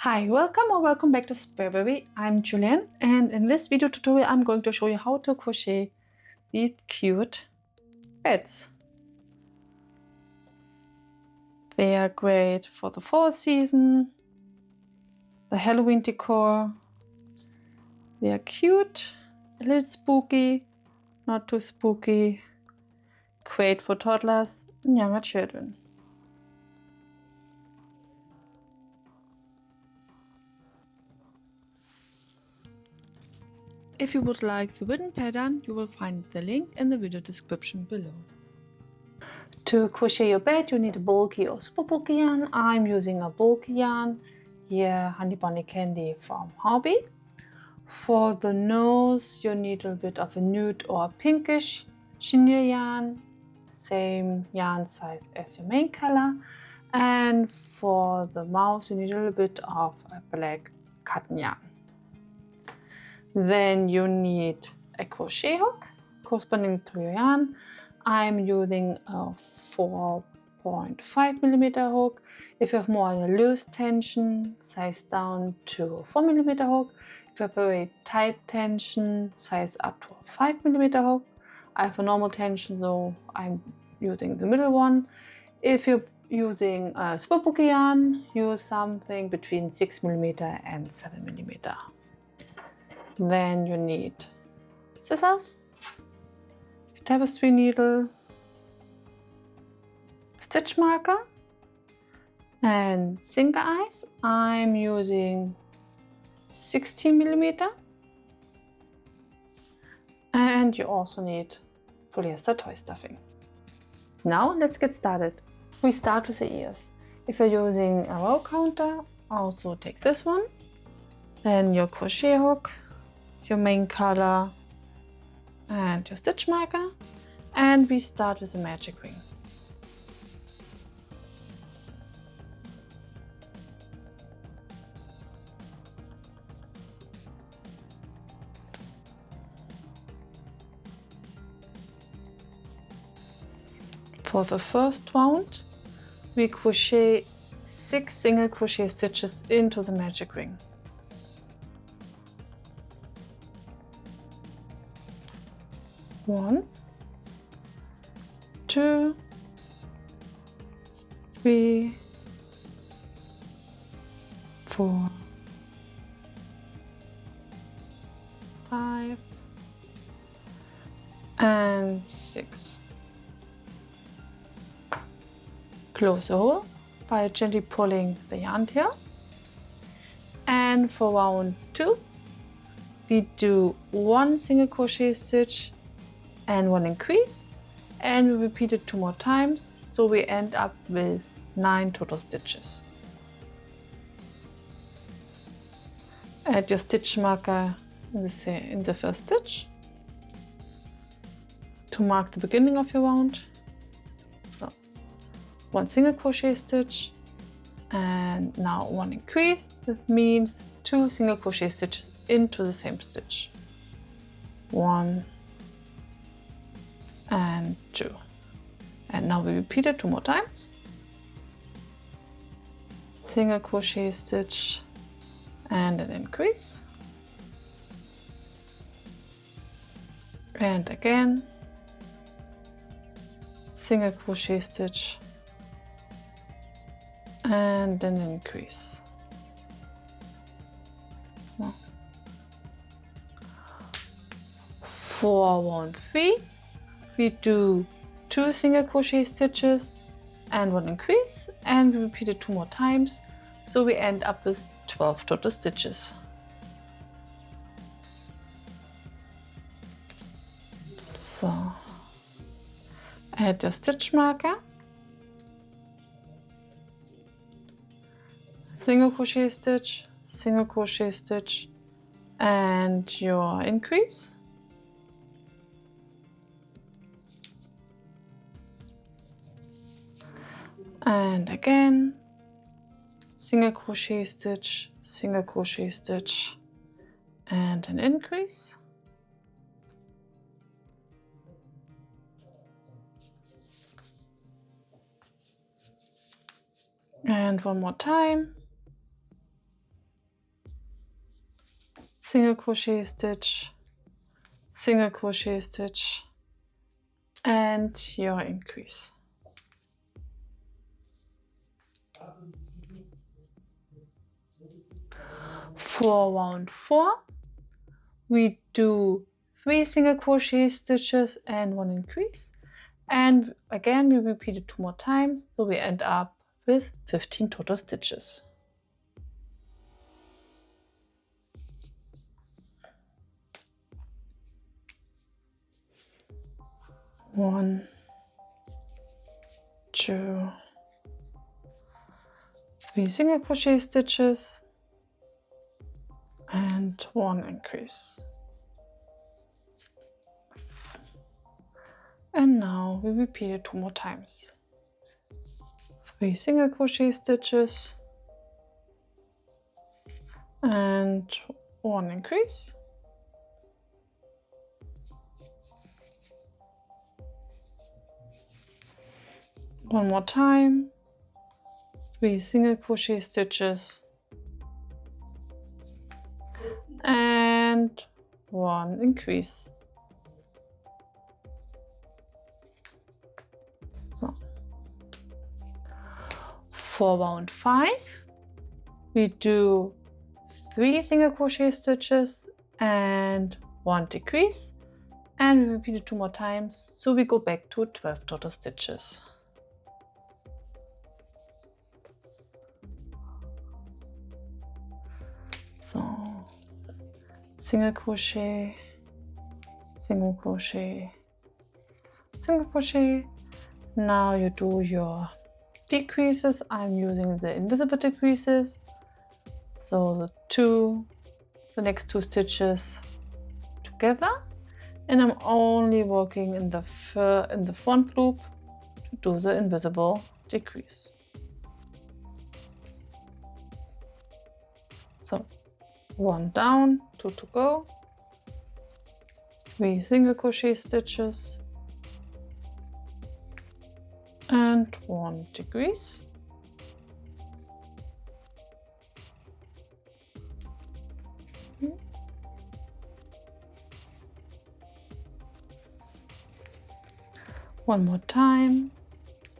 Hi, welcome or welcome back to Embroidery. I'm Julian, and in this video tutorial I'm going to show you how to crochet these cute beds. They are great for the fall season, the Halloween decor. They are cute, a little spooky, not too spooky, great for toddlers and younger children. If you would like the written pattern, you will find the link in the video description below. To crochet your bed, you need a bulky or super bulky yarn. I'm using a bulky yarn, here Honey Bunny Candy from Hobby. For the nose, you need a bit of a nude or a pinkish chenille yarn, same yarn size as your main color. And for the mouth, you need a little bit of a black cotton yarn. Then you need a crochet hook corresponding to your yarn. I'm using a 4.5mm hook. If you have more on a loose tension, size down to a 4mm hook. If you have a very tight tension, size up to a 5mm hook. I have a normal tension, so I'm using the middle one. If you're using a super bulky yarn, use something between 6mm and 7mm. Then you need scissors, tapestry needle, stitch marker, and sinker eyes. I'm using 16mm. And you also need polyester toy stuffing. Now let's get started. We start with the ears. If you're using a row counter, also take this one. Then your crochet hook, your main color, and your stitch marker. And we start with the magic ring. For the first round, we crochet 6 single crochet stitches into the magic ring. 1, 2, 3, 4, 5, and 6. Close the hole by gently pulling the yarn tail. And for round 2, we do 1 single crochet stitch and 1 increase, and we repeat it 2 more times, so we end up with 9 total stitches. Add your stitch marker in the first stitch to mark the beginning of your round. So 1 single crochet stitch and now 1 increase. This means 2 single crochet stitches into the same stitch. 1 and 2. And now we repeat it 2 more times. Single crochet stitch and an increase. And again, single crochet stitch and an increase. For round 3, we do 2 single crochet stitches and 1 increase, and we repeat it 2 more times, so we end up with 12 total stitches. So add your stitch marker, single crochet stitch, and your increase. And again, single crochet stitch, and an increase. And one more time. single crochet stitch, single crochet stitch, and your increase. For round 4, we do 3 single crochet stitches and 1 increase, and again we repeat it 2 more times, so we end up with 15 total stitches. One, 2, 3 single crochet stitches and 1 increase. And now we repeat it 2 more times. 3 single crochet stitches and 1 increase. One more time. 3 single crochet stitches and 1 increase. So for round 5, we do 3 single crochet stitches and 1 decrease, and we repeat it 2 more times, so we go back to 12 total stitches. So single crochet, single crochet, single crochet. Now you do your decreases. I'm using the invisible decreases, so the next 2 stitches together, and I'm only working in the front loop to do the invisible decrease. So 1 down, 2 to go, 3 single crochet stitches and 1 decrease. One more time,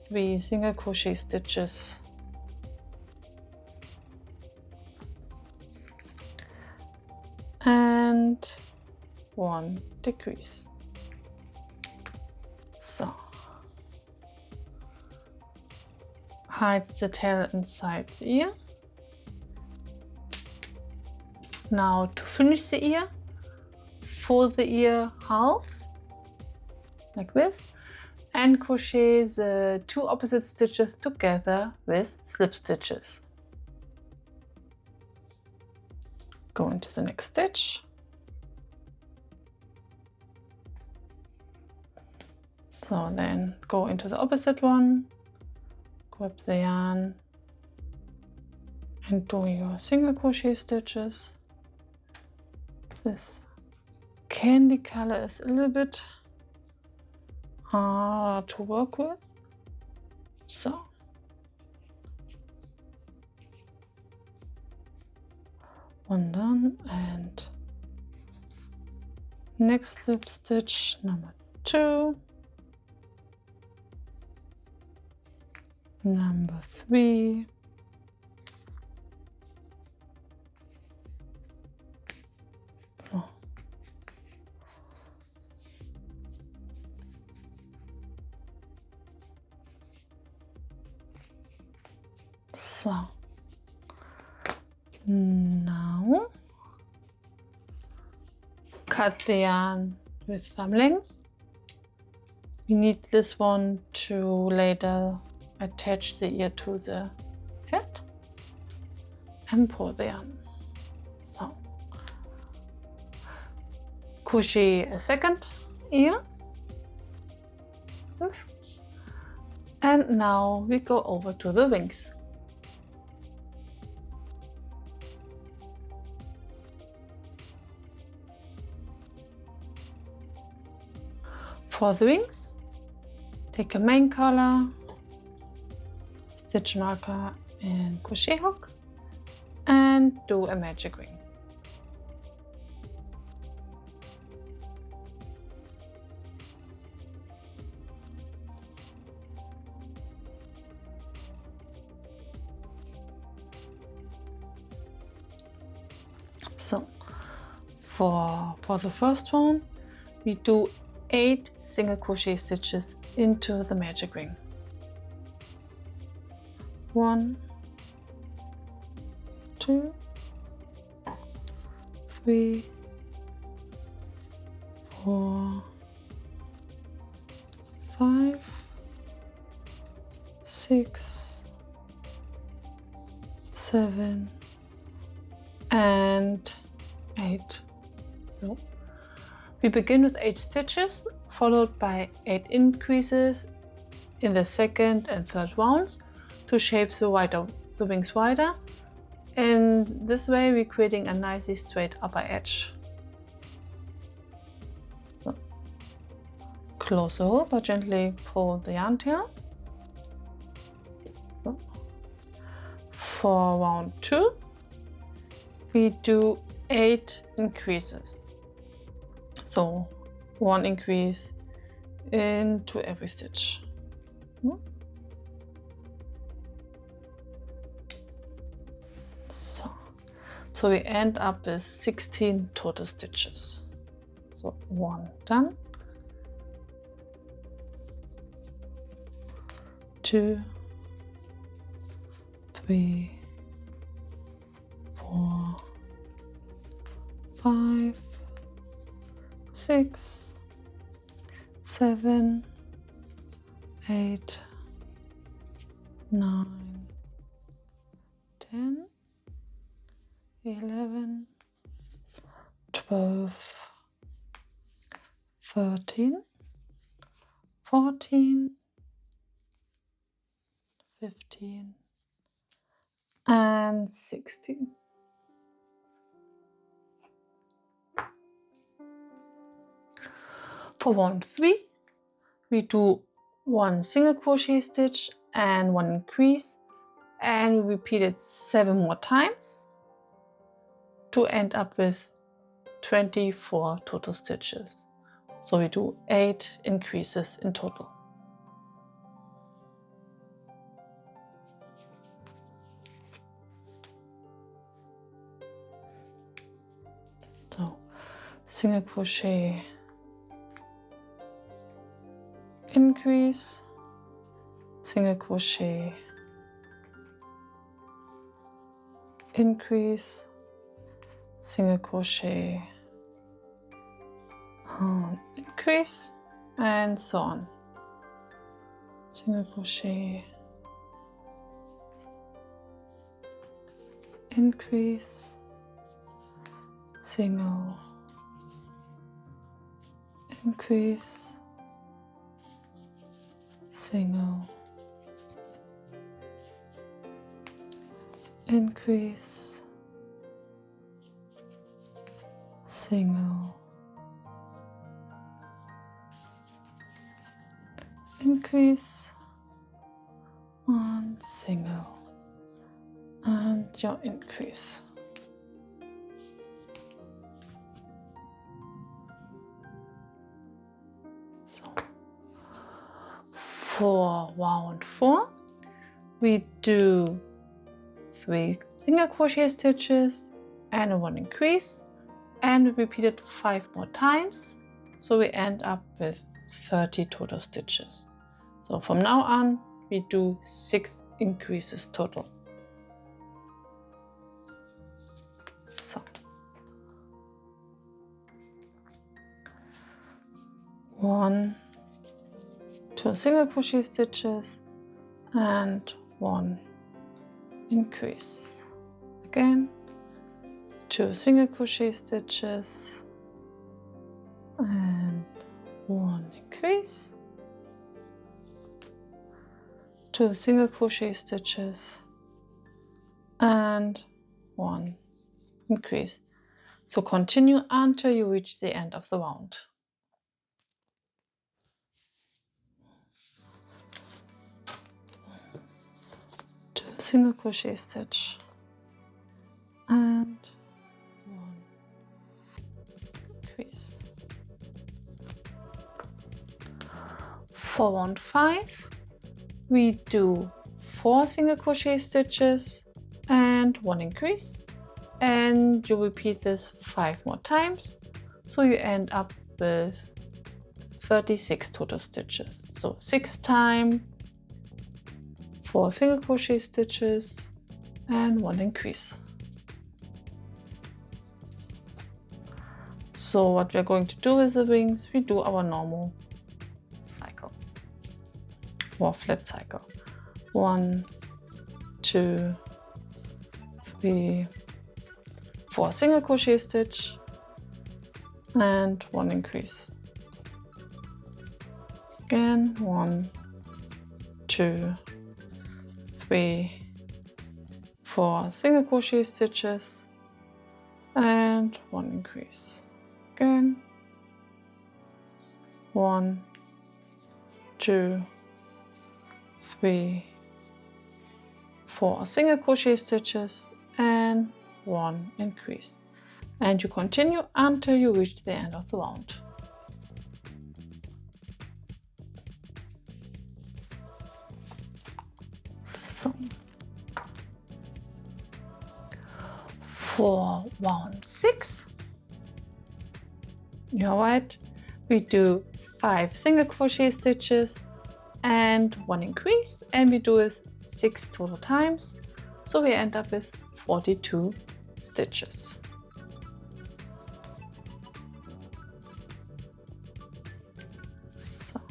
3 single crochet stitches and 1 decrease. So hide the tail inside the ear. Now to finish the ear, fold the ear half like this and crochet the 2 opposite stitches together with slip stitches. Go into the next stitch. So then go into the opposite one, grab the yarn and do your single crochet stitches. This candy color is a little bit harder to work with. So one done, and next slip stitch number 2, number 3, so now cut the yarn with thumb length. We need this one to later attach the ear to the head and pull the yarn. So crochet a second ear, and now we go over to the wings. For the wings, take a main collar, stitch marker and crochet hook and do a magic ring. So for the first one, we do 8 single crochet stitches into the magic ring. 1, 2, 3, 4, 5, 6, 7, and 8. No. We begin with 8 stitches, followed by 8 increases in the second and third rounds to shape the wings wider. In this way, we're creating a nicely straight upper edge. So, close the hole, but gently pull the yarn tail. So, for round 2, we do 8 increases. So 1 increase into every stitch. So we end up with 16 total stitches. So 1 done, 2, 3, 4, 5, 6, 7, 8, 9, 10, 11, 12, 13, 14, 15, and 16. For round 3, we do 1 single crochet stitch and 1 increase, and we repeat it 7 more times to end up with 24 total stitches. So we do 8 increases in total. So single crochet, increase, single crochet, increase, single crochet, increase, and so on. Single crochet, increase, single, increase, single, increase, single, increase, and single, and your increase. So for round 4, we do 3 single crochet stitches and 1 increase, and we repeat it 5 more times, so we end up with 30 total stitches. So from now on, we do 6 increases total. So 1, 2 single crochet stitches and 1 increase. Again, 2 single crochet stitches and 1 increase, 2 single crochet stitches and 1 increase. So continue until you reach the end of the round. Single crochet stitch and 1 increase. For round 5, we do 4 single crochet stitches and 1 increase, and you repeat this 5 more times, so you end up with 36 total stitches. So 6 times 4 single crochet stitches and 1 increase. So what we're going to do with the wings, we do our normal cycle or flat cycle. 1, 2, 3, 4 single crochet stitch and 1 increase. Again, 1, 2, 3, 4 single crochet stitches and 1 increase. Again, 1, 2, 3, 4 single crochet stitches and 1 increase. And you continue until you reach the end of the round. So for round 6, you're right, we do 5 single crochet stitches and 1 increase, and we do it 6 total times, so we end up with 42 stitches. So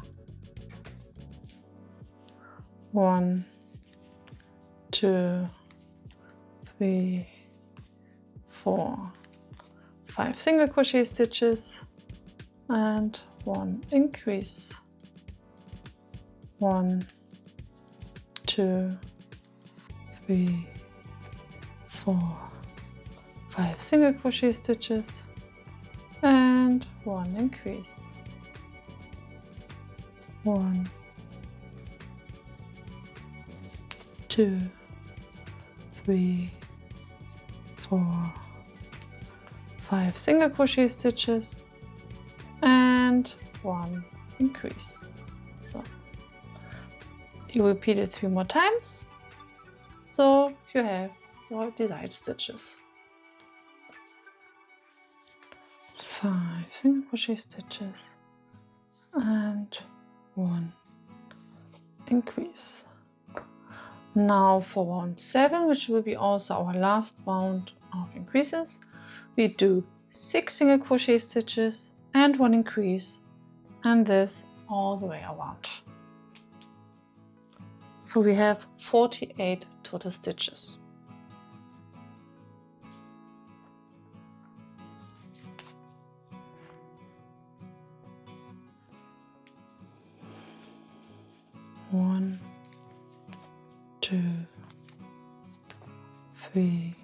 1, 2, 3, 4, 5 single crochet stitches and 1 increase. 1, 2, 3, 4, 5 single crochet stitches and 1 increase. 1, 2, 3, 4, 5 single crochet stitches and 1 increase. So you repeat it 3 more times, so you have your desired stitches. 5 single crochet stitches and 1 increase. Now for round 7, which will be also our last round of increases, we do 6 single crochet stitches and 1 increase, and this all the way around. So we have 48 total stitches. One, 2, 3,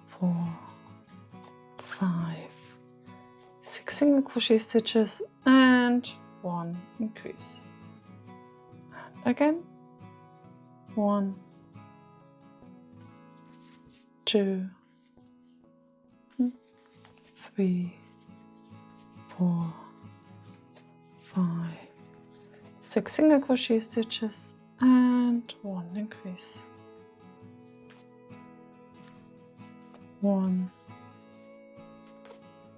4, 5, 6 single crochet stitches and 1 increase. And again, 1, 2, 3, 4, 5, 6 single crochet stitches and 1 increase. 1,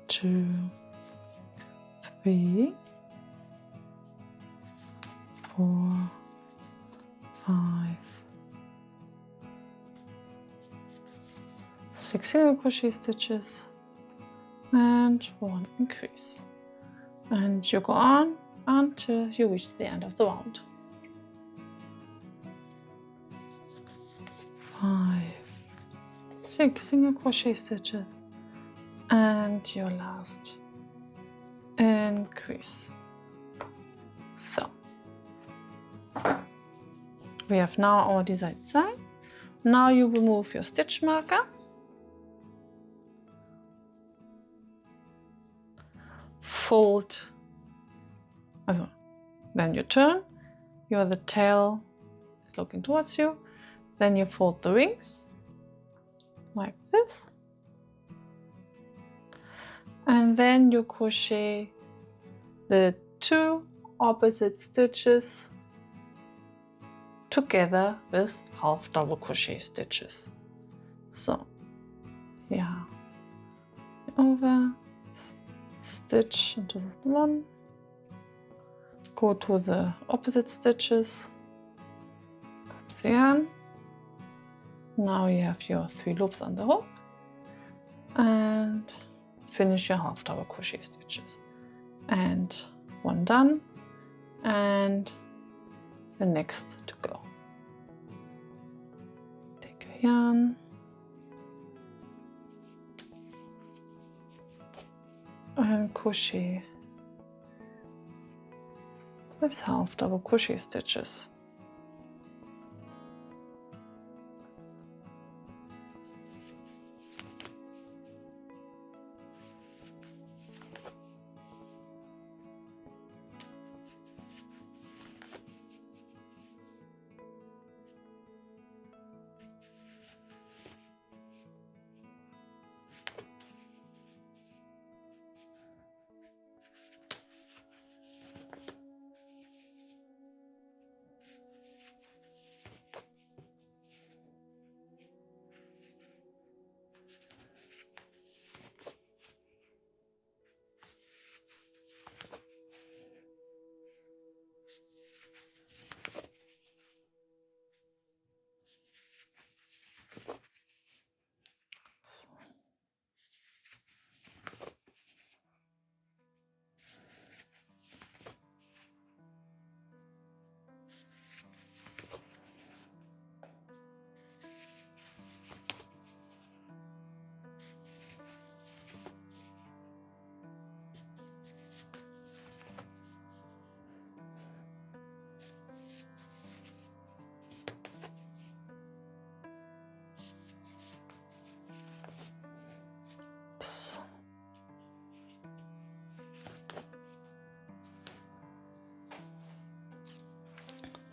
2, 3, 4, 5, 6 single crochet stitches and 1 increase. And you go on until you reach the end of the round. 5, 6 single crochet stitches and your last increase. So we have now our desired size. Now you remove your stitch marker, fold, then you turn, the tail is looking towards you, then you fold the wings like this, and then you crochet the 2 opposite stitches together with half double crochet stitches. So yeah, over, stitch into this one, go to the opposite stitches, grab the yarn. Now you have your 3 loops on the hook and finish your half double crochet stitches. And one done and the next to go. Take a yarn and crochet with half double crochet stitches.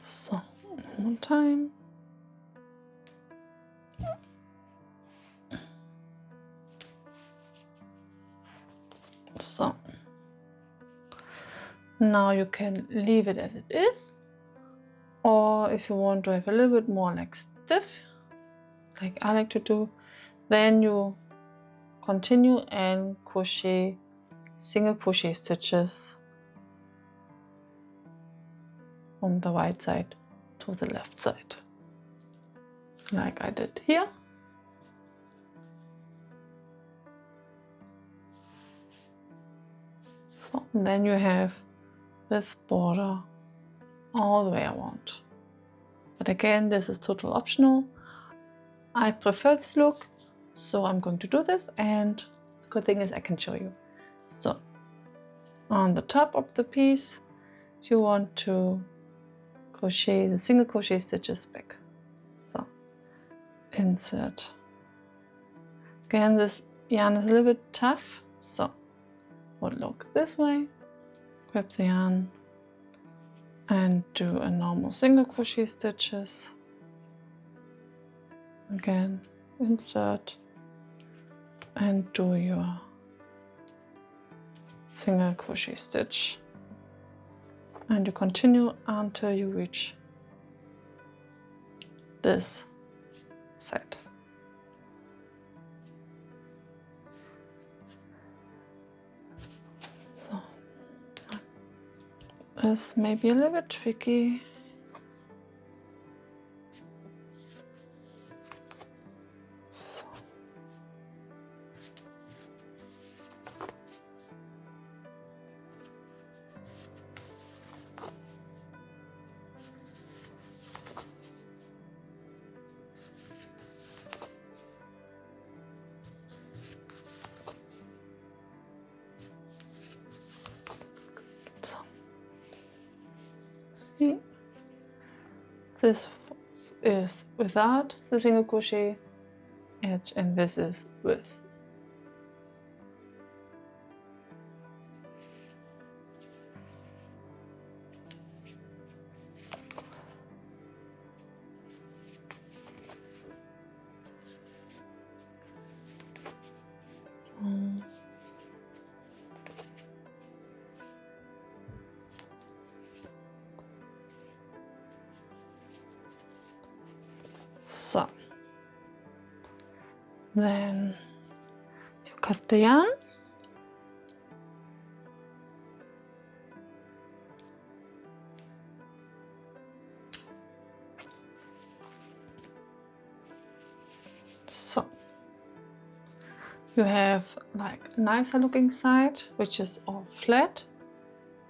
So, one more time. So, now you can leave it as it is, or if you want to have a little bit more like stiff, like I like to do, then you continue and crochet single crochet stitches from the right side to the left side, like I did here. So, and then you have this border all the way around. But again, this is total optional. I prefer this look, so I'm going to do this, and the good thing is I can show you. So on the top of the piece, you want to crochet the single crochet stitches back. So insert. Again, this yarn is a little bit tough, so would look this way. Grab the yarn and do a normal single crochet stitches. Again, insert and do your single crochet stitch, and you continue until you reach this side. So this may be a little bit tricky. So. See, this is without the single crochet edge, and this is with. So then cut the yarn, so you have like a nicer looking side, which is all flat,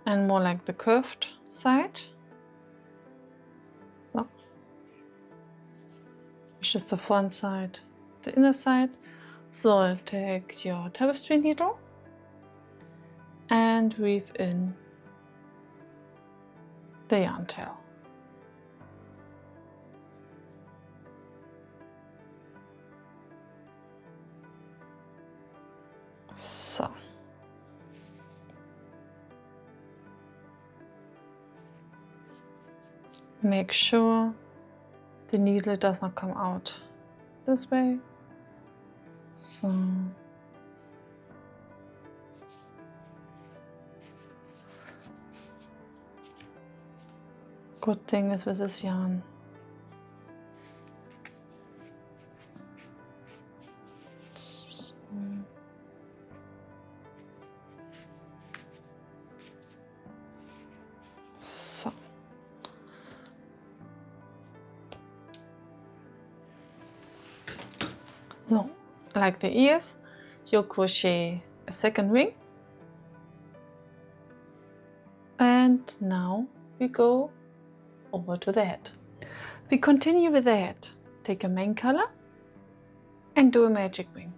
and more like the curved side, so, which is the front side, the inner side. So take your tapestry needle and weave in the yarn tail. So make sure the needle does not come out this way. So good thing is with this yarn, so like the ears, you crochet a second ring, and now we go over to the head. We continue with the head. Take your main color and do a magic ring.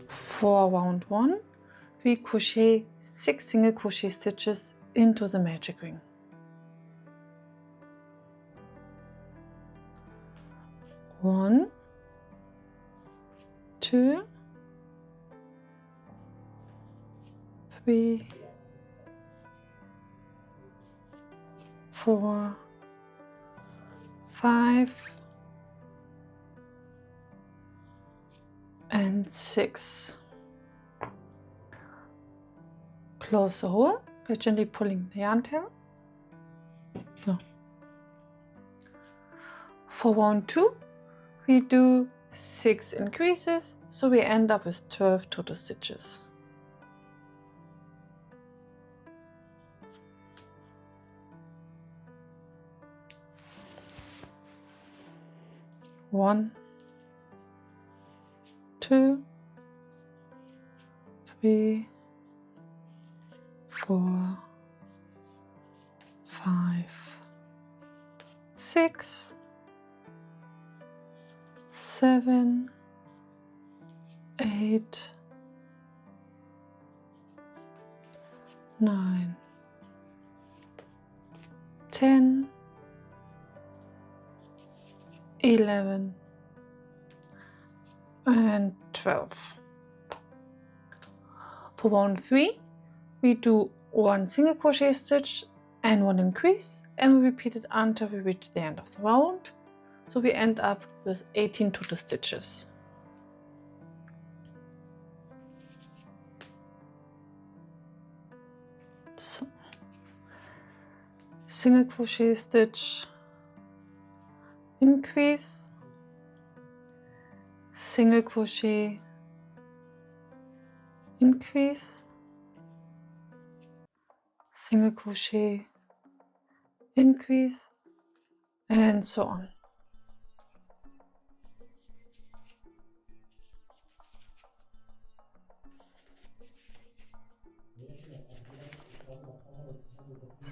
For round 1, we crochet 6 single crochet stitches into the magic ring. 1, 2, 3, 4, 5, and 6. Close the hole by gently pulling the yarn tail. So. For round 2, we do 6 increases, so we end up with 12 total stitches. One, 2, 3, 4, 5, 6, 7, 8, 9, 10, 11, and 12. For round 3, we do 1 single crochet stitch and 1 increase, and we repeat it until we reach the end of the round. So we end up with 18 total stitches. So, single crochet stitch, increase, single crochet, increase, single crochet, increase, and so on.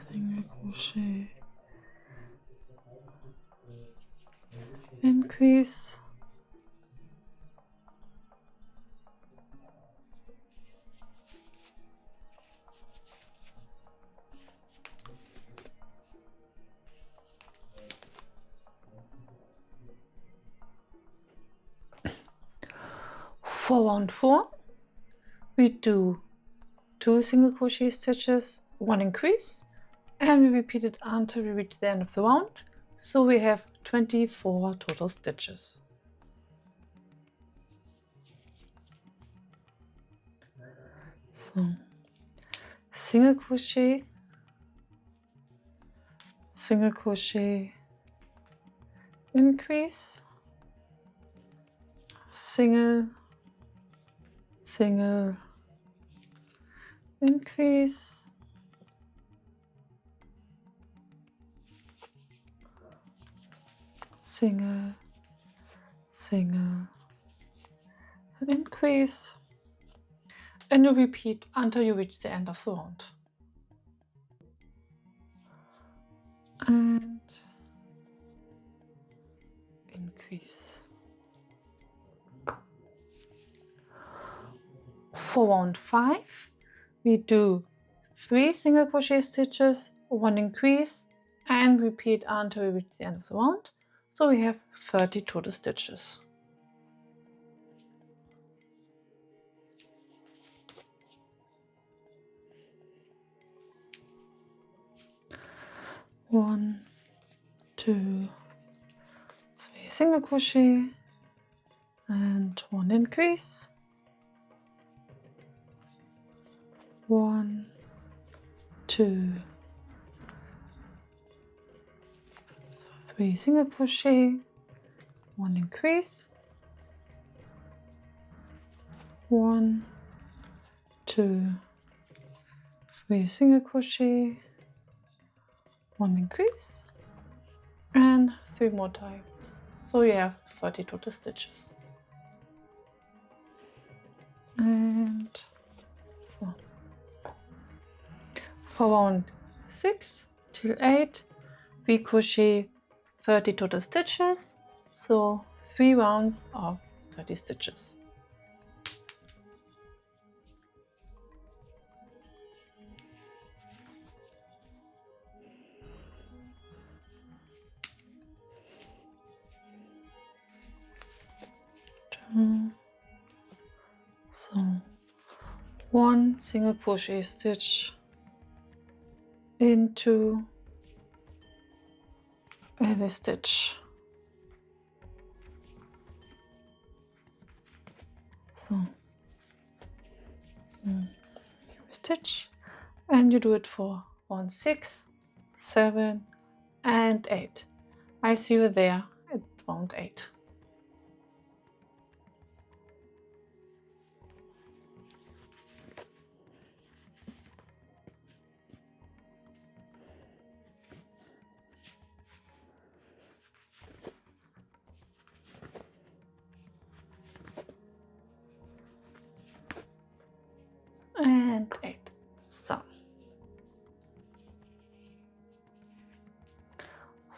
Single crochet, increase, for round 4, we do 2 single crochet stitches, 1 increase, and we repeat it until we reach the end of the round. So we have 24 total stitches. So single crochet, single crochet, increase, single, single, increase, single, single, and increase, and you repeat until you reach the end of the round. And increase. For round 5, we do 3 single crochet stitches, 1 increase, and repeat until we reach the end of the round. So we have 30 total stitches. One, 2, 3 single crochet and 1 increase. 1, 2, 3 single crochet, 1 increase. 1, 2, 3 single crochet, 1 increase, and 3 more times. So you have 30 total stitches. And so for round 6 till 8, we crochet 30 total stitches, so 3 rounds of 30 stitches. So 1 single crochet stitch into every stitch. So every stitch, and you do it for round 6, 7, and 8. I see you there at round 8. And 8. So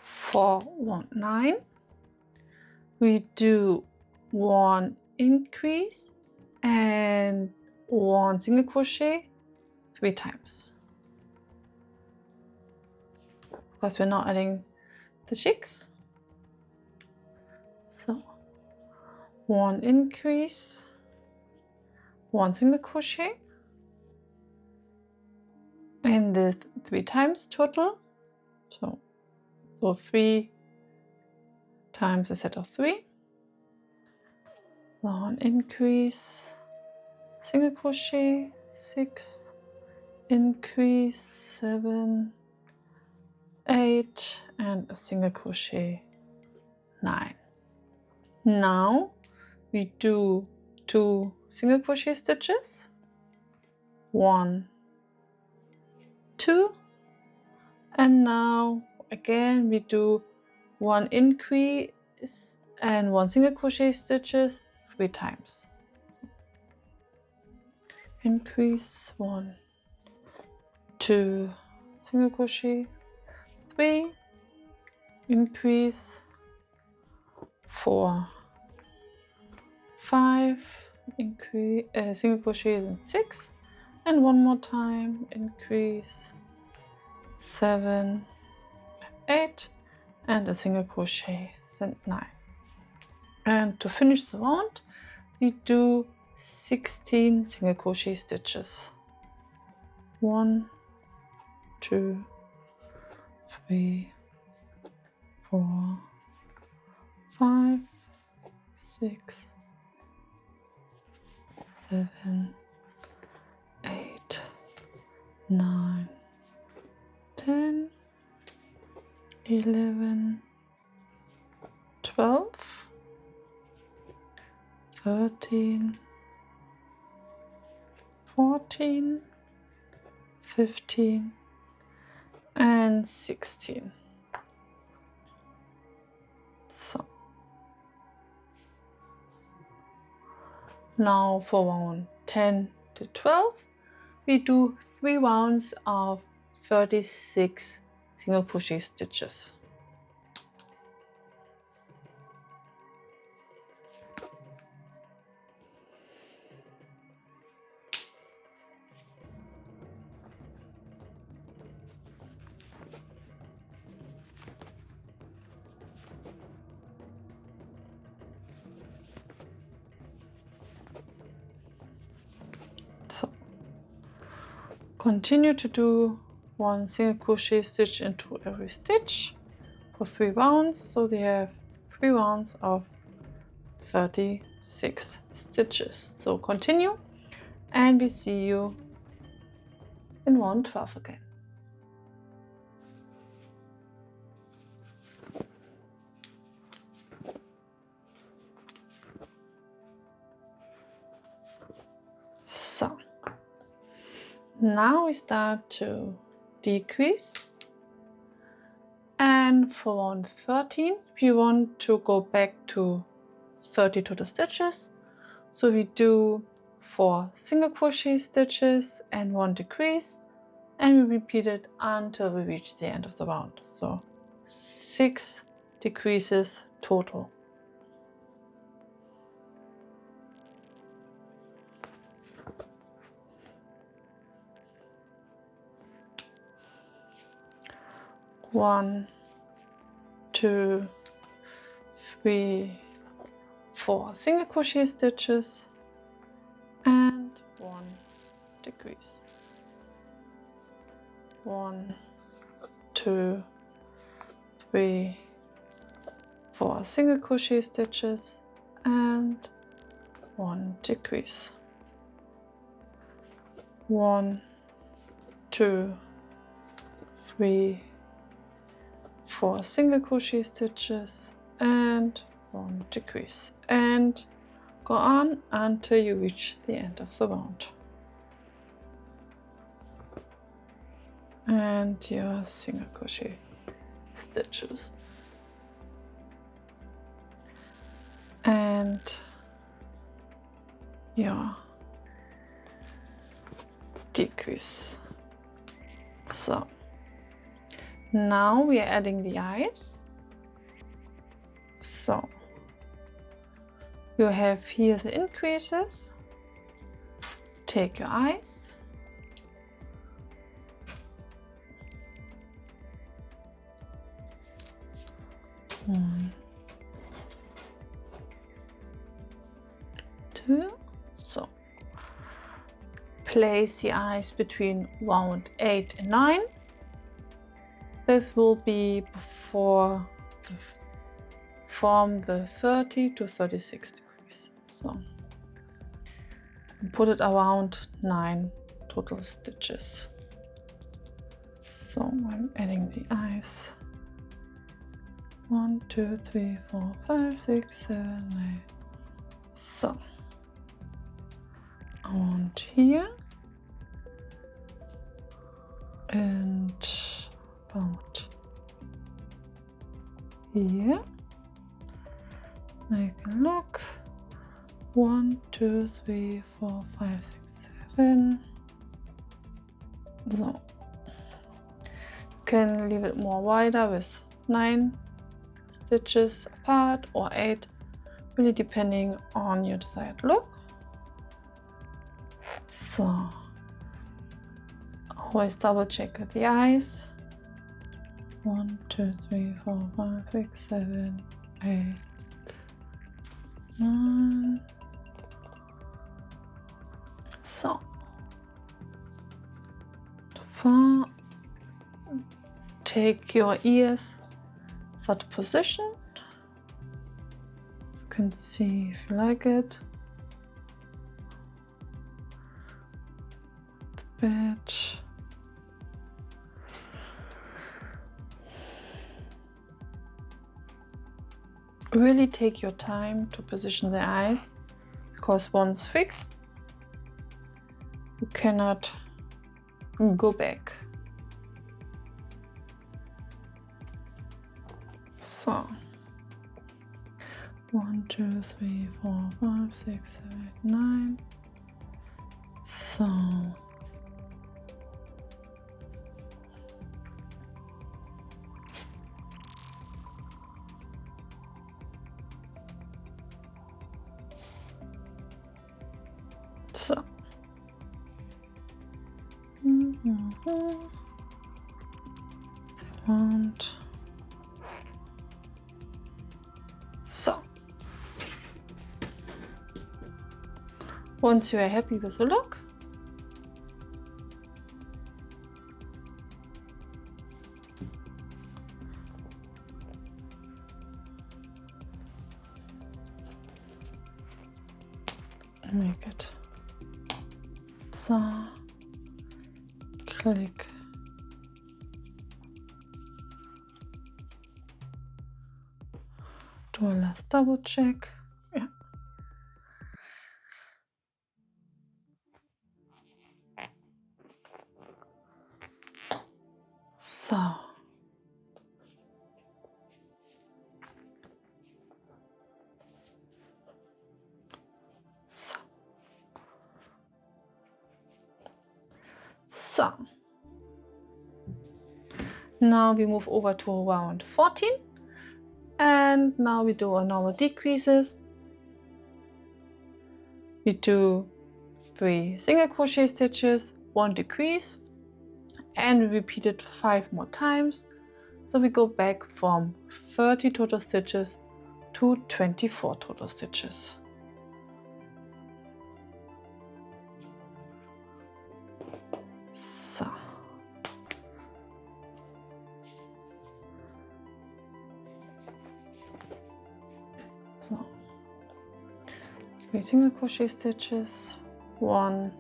for round 9, we do 1 increase and 1 single crochet 3 times, because we're not adding the chicks. So 1 increase, 1 single crochet, and the 3 times total. So 3 times a set of 3. 1 increase, single crochet 6, increase 7, 8, and a single crochet 9. Now we do 2 single crochet stitches, 1, 2, and now again we do 1 increase and 1 single crochet stitches 3 times. So increase 1, 2, single crochet 3, increase 4, 5, increase single crochet in 6, and 1 more time, increase 7, 8, and a single crochet in 9. And to finish the round, we do 16 single crochet stitches. 1, 2, 3, 4, 5, 6, 7, 8, 9, 10, 11, 12, 13, 14, 15, and 16. So now for round 10 to 12, we do 3 rounds of 36 single crochet stitches. So continue to do 1 single crochet stitch into every stitch for 3 rounds, so they have 3 rounds of 36 stitches. So continue, and we see you in round 12 again. So now we start to decrease, and for round 13 we want to go back to 30 total stitches. So we do 4 single crochet stitches and 1 decrease, and we repeat it until we reach the end of the round. So 6 decreases total. One, 2, 3, 4 single crochet stitches and 1 decrease. 1, 2, 3, 4 single crochet stitches and 1 decrease. 1, 2, 3, 4 single crochet stitches and 1 decrease, and go on until you reach the end of the round. And your single crochet stitches. And your decrease. So now we are adding the eyes. So you have here the increases. Take your eyes. One, 2. So place the eyes between round 8 and 9. This will be before from the 30 to 36 degrees. So put it around 9 total stitches. So I'm adding the eyes. 1, 2, 3, 4, 5, 6, 7, 8. So around here and about here. Make a look. 1, 2, 3, 4, 5, 6, 7. So you can leave it more wider with 9 stitches apart or 8, really depending on your desired look. So always double check with the eyes. 1, 2, 3, 4, 5, 6, 7, 8, 9. So far, take your ears third position. You can see if you like it. The badge. Really take your time to position the eyes, because once fixed, you cannot go back. So 1, 2, 3, 4, 5, 6, 7, 8, 9. So and so once you are happy with the look, make it so, click, do a last double check. Yeah. So now we move over to round 14, and now we do our normal decreases. We do 3 single crochet stitches, 1 decrease, and we repeat it 5 more times. So we go back from 30 total stitches to 24 total stitches. So 3 single crochet stitches, 1,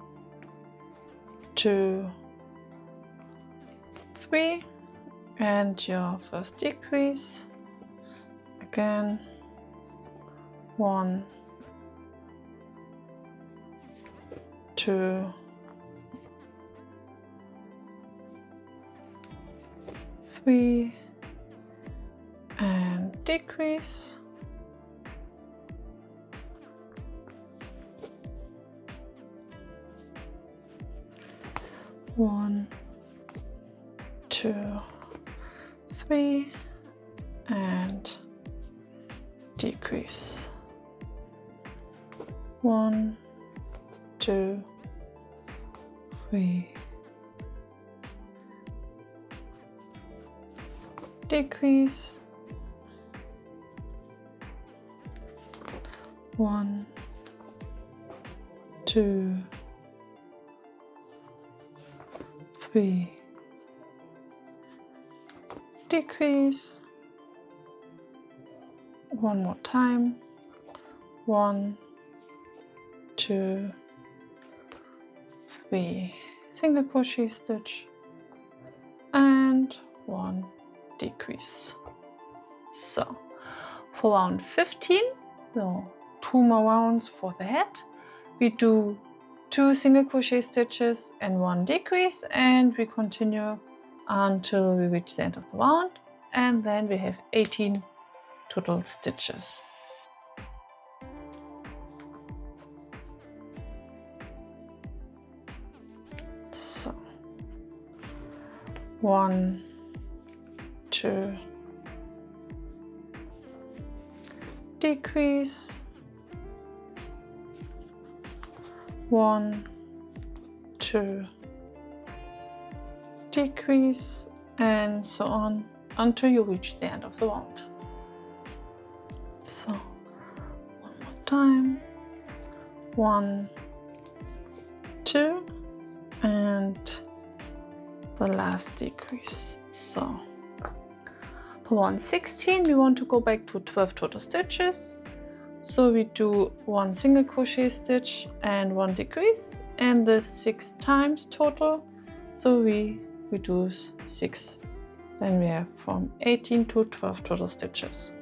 2, 3, and your first decrease. Again, 1, 2, 3, and decrease. 1, 2, 3, and decrease. 1, 2, 3, decrease. 1, 2, 3, decrease. One more time. 1, 2, 3 single crochet stitch and 1 decrease. So for round 15, so 2 more rounds for the head, we do 2 single crochet stitches and 1 decrease, and we continue until we reach the end of the round, and then we have 18 total stitches. So 1, 2, decrease, 1, 2, decrease, and so on until you reach the end of the round. So one more time, 1, 2, and the last decrease. So for round 16, we want to go back to 12 total stitches. So we do 1 single crochet stitch and 1 decrease, and the 6 times total. So we reduce 6. Then we have from 18 to 12 total stitches.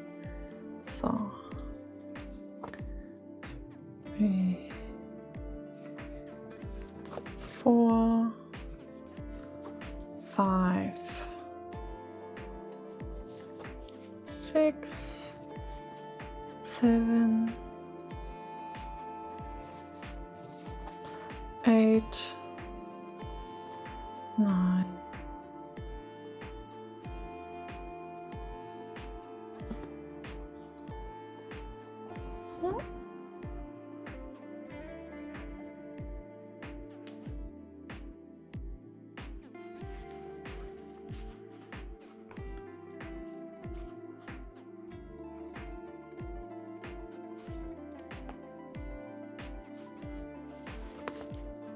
So 3, 4, 5, 6, 7, 8, 9,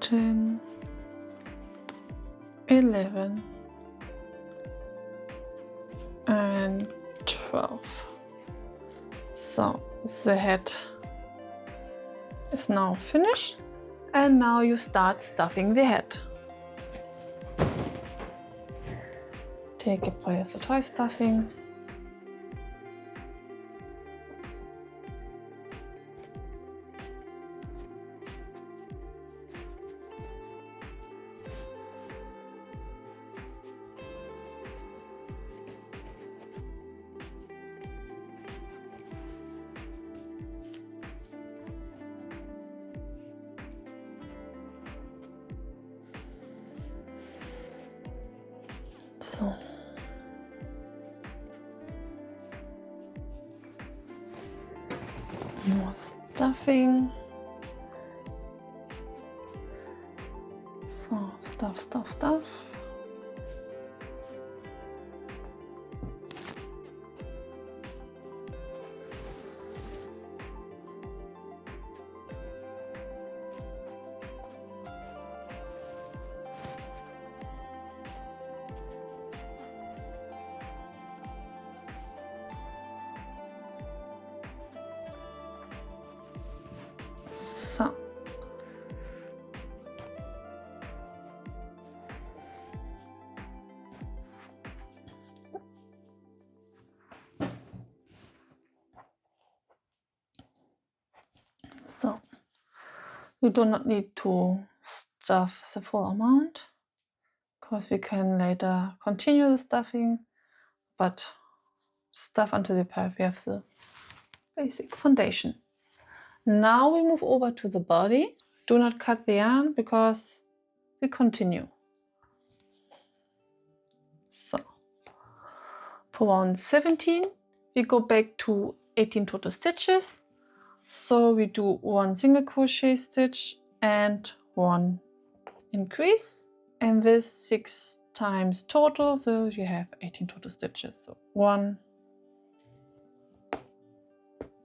10, 11, and 12. So the head is now finished, and now you start stuffing the head. Take a polyester toy stuffing. So more stuffing. So stuff, stuff, stuff. So we do not need to stuff the full amount, because we can later continue the stuffing, but stuff until we have the basic foundation. Now we move over to the body. Do not cut the yarn because we continue. So for round 17 we go back to 18 total stitches. So we do 1 single crochet stitch and 1 increase, and this 6 times total, so you have 18 total stitches. So 1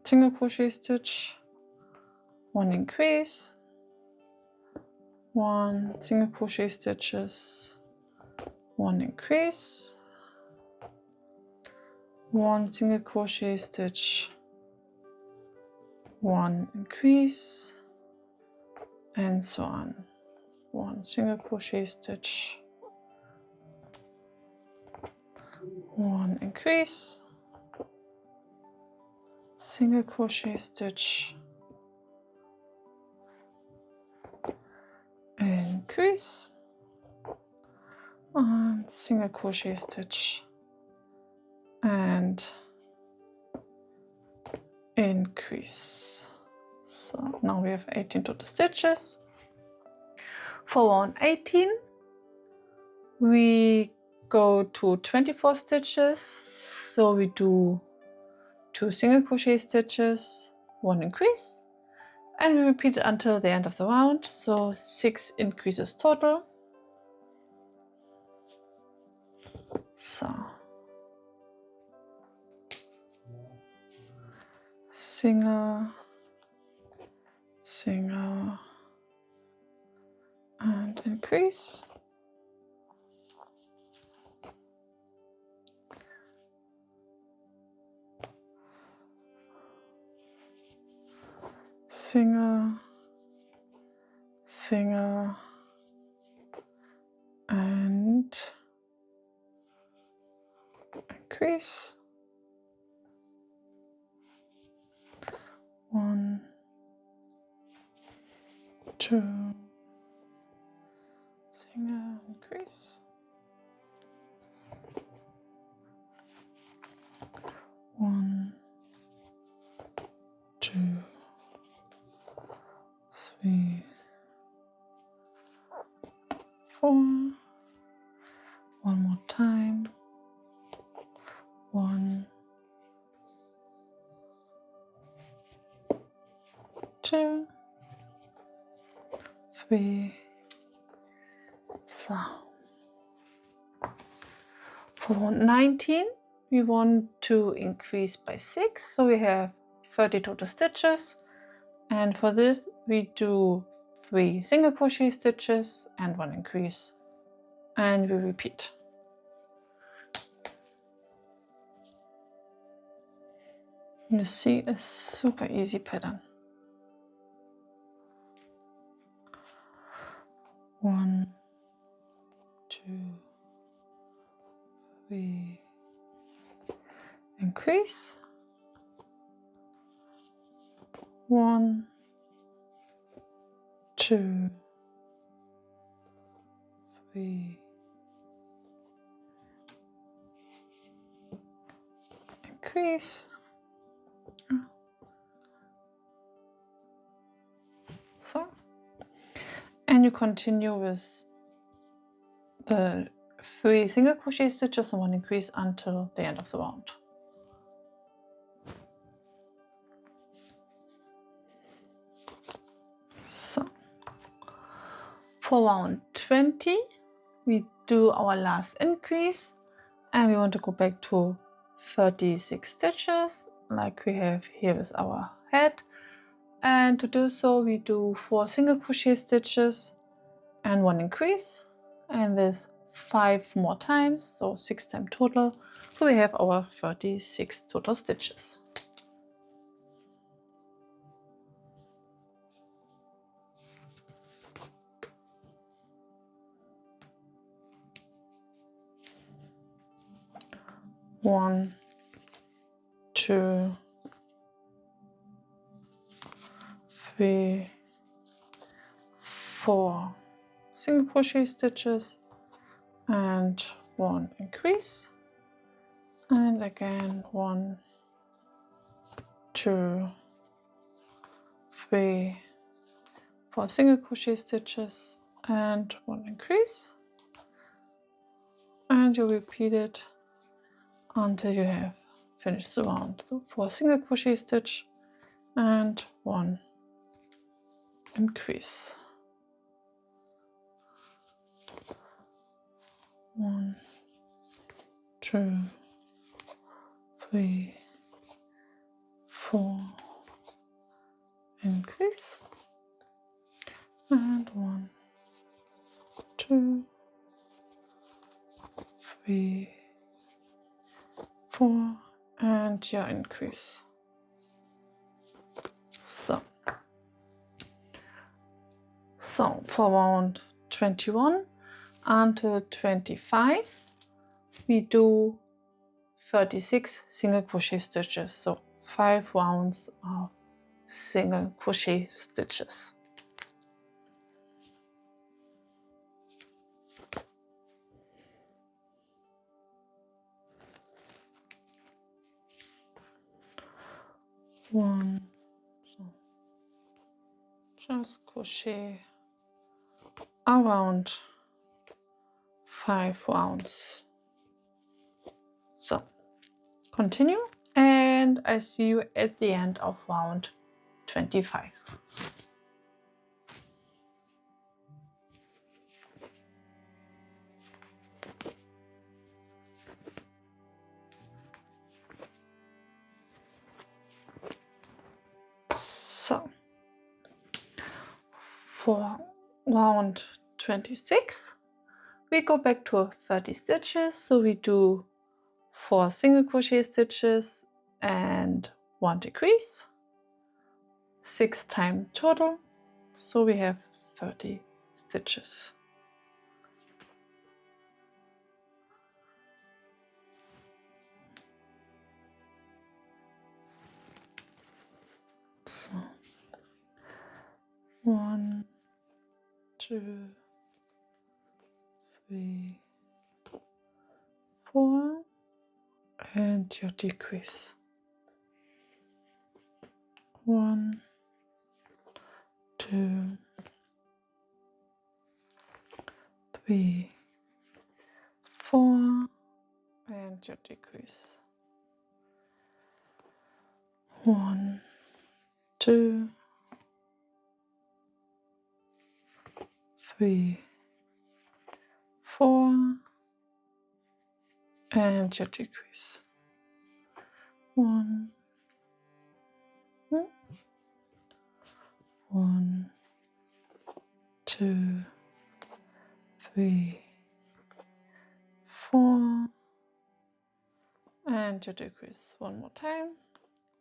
single crochet stitch, 1 increase, 1 single crochet stitches, 1 increase, 1 single crochet stitch, 1 increase, and so on. 1 single crochet stitch, 1 increase, single crochet stitch, increase, and single crochet stitch and increase. So now we have 18 total stitches. For round 18 we go to 24 stitches, so we do 2 single crochet stitches, 1 increase, and we repeat it until the end of the round, so 6 increases total. So single, single, and increase, single, single, and increase, 2 single increase, 1, 2, 3, 4, one more time, 1, 2, 3. So for round 19 we want to increase by 6, so we have 30 total stitches, and for this we do 3 single crochet stitches and 1 increase, and we repeat. You see, a super easy pattern. 1, 2, 3, increase, 1, 2, 3, increase. So, and you continue with the 3 single crochet stitches and 1 increase until the end of the round. So for round 20 we do our last increase, and we want to go back to 36 stitches like we have here with our head, and to do so we do 4 single crochet stitches and 1 increase, and this 5 more times, so 6 times total, so we have our 36 total stitches. One, 2, 3, 4 single crochet stitches and 1 increase, and again 1, 2, 3, 4 single crochet stitches and 1 increase, and you repeat it until you have finished the round. So 4 single crochet stitch and 1 increase. 1, 2, 3, 4, increase, and 1, 2, 3, 4, and your increase. So for round 21 until 25 we do 36 single crochet stitches, so 5 rounds of single crochet stitches. One, so just crochet around 5 rounds. So continue, and I see you at the end of round 25. So for round 26 we go back to 30 stitches, so we do 4 single crochet stitches and 1 decrease, 6 times total, so we have 30 stitches. So 1, 2, 3, 4, and your decrease. 1, 2, 3, 4, and your decrease. 1, 2, 3, 4, and your decrease. 1, 1, 2, 3, 4, and your decrease. One more time.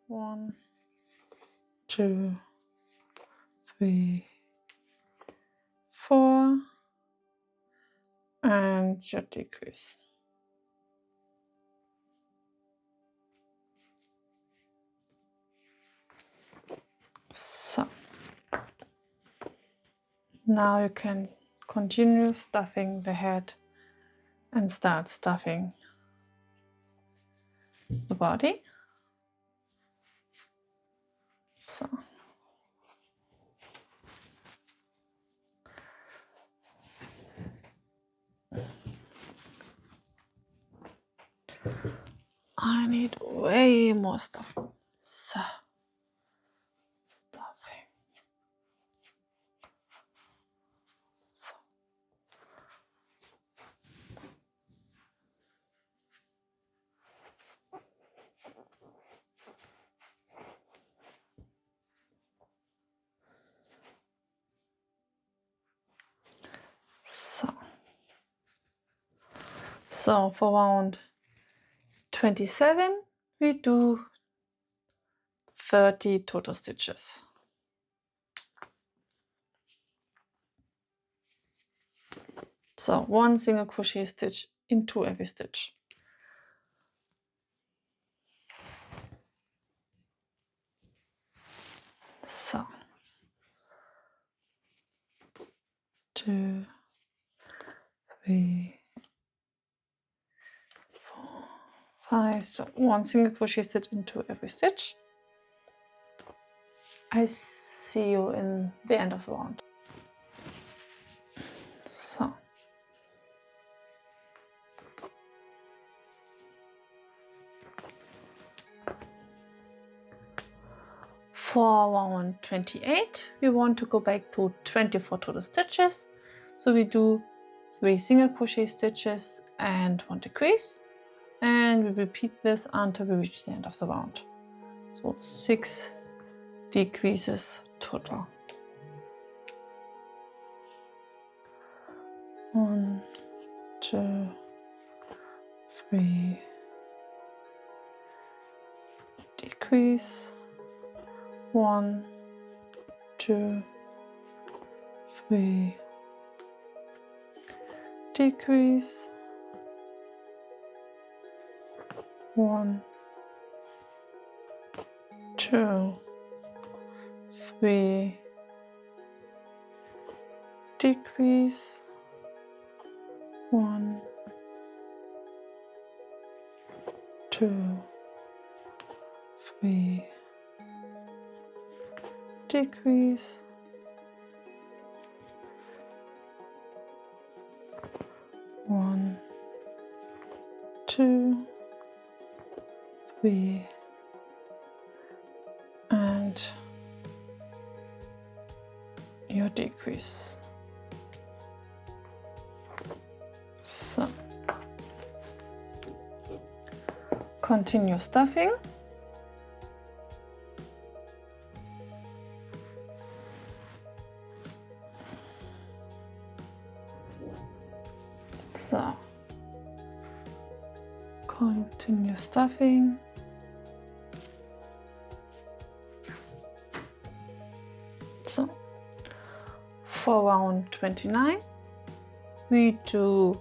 1, 2, 3, 4, and your decrease. So now you can continue stuffing the head and start stuffing the body. So I need way more stuff. So stuffing. So. So for round 27 we do 30 total stitches. So one single crochet stitch into every stitch. So 2, 3, 4, 5. So one single crochet stitch into every stitch. I see you in the end of the round. So for round 28 we want to go back to 24 total stitches. So we do 3 single crochet stitches and 1 decrease, and we repeat this until we reach the end of the round. So 6 decreases total. 1, 2, 3, decrease, 1, 2, 3, decrease, 1, 2, 3, decrease, 1, 2, 3, decrease, 1, 2, 3, and your decrease. So continue stuffing. So continue stuffing. So for round 29 we do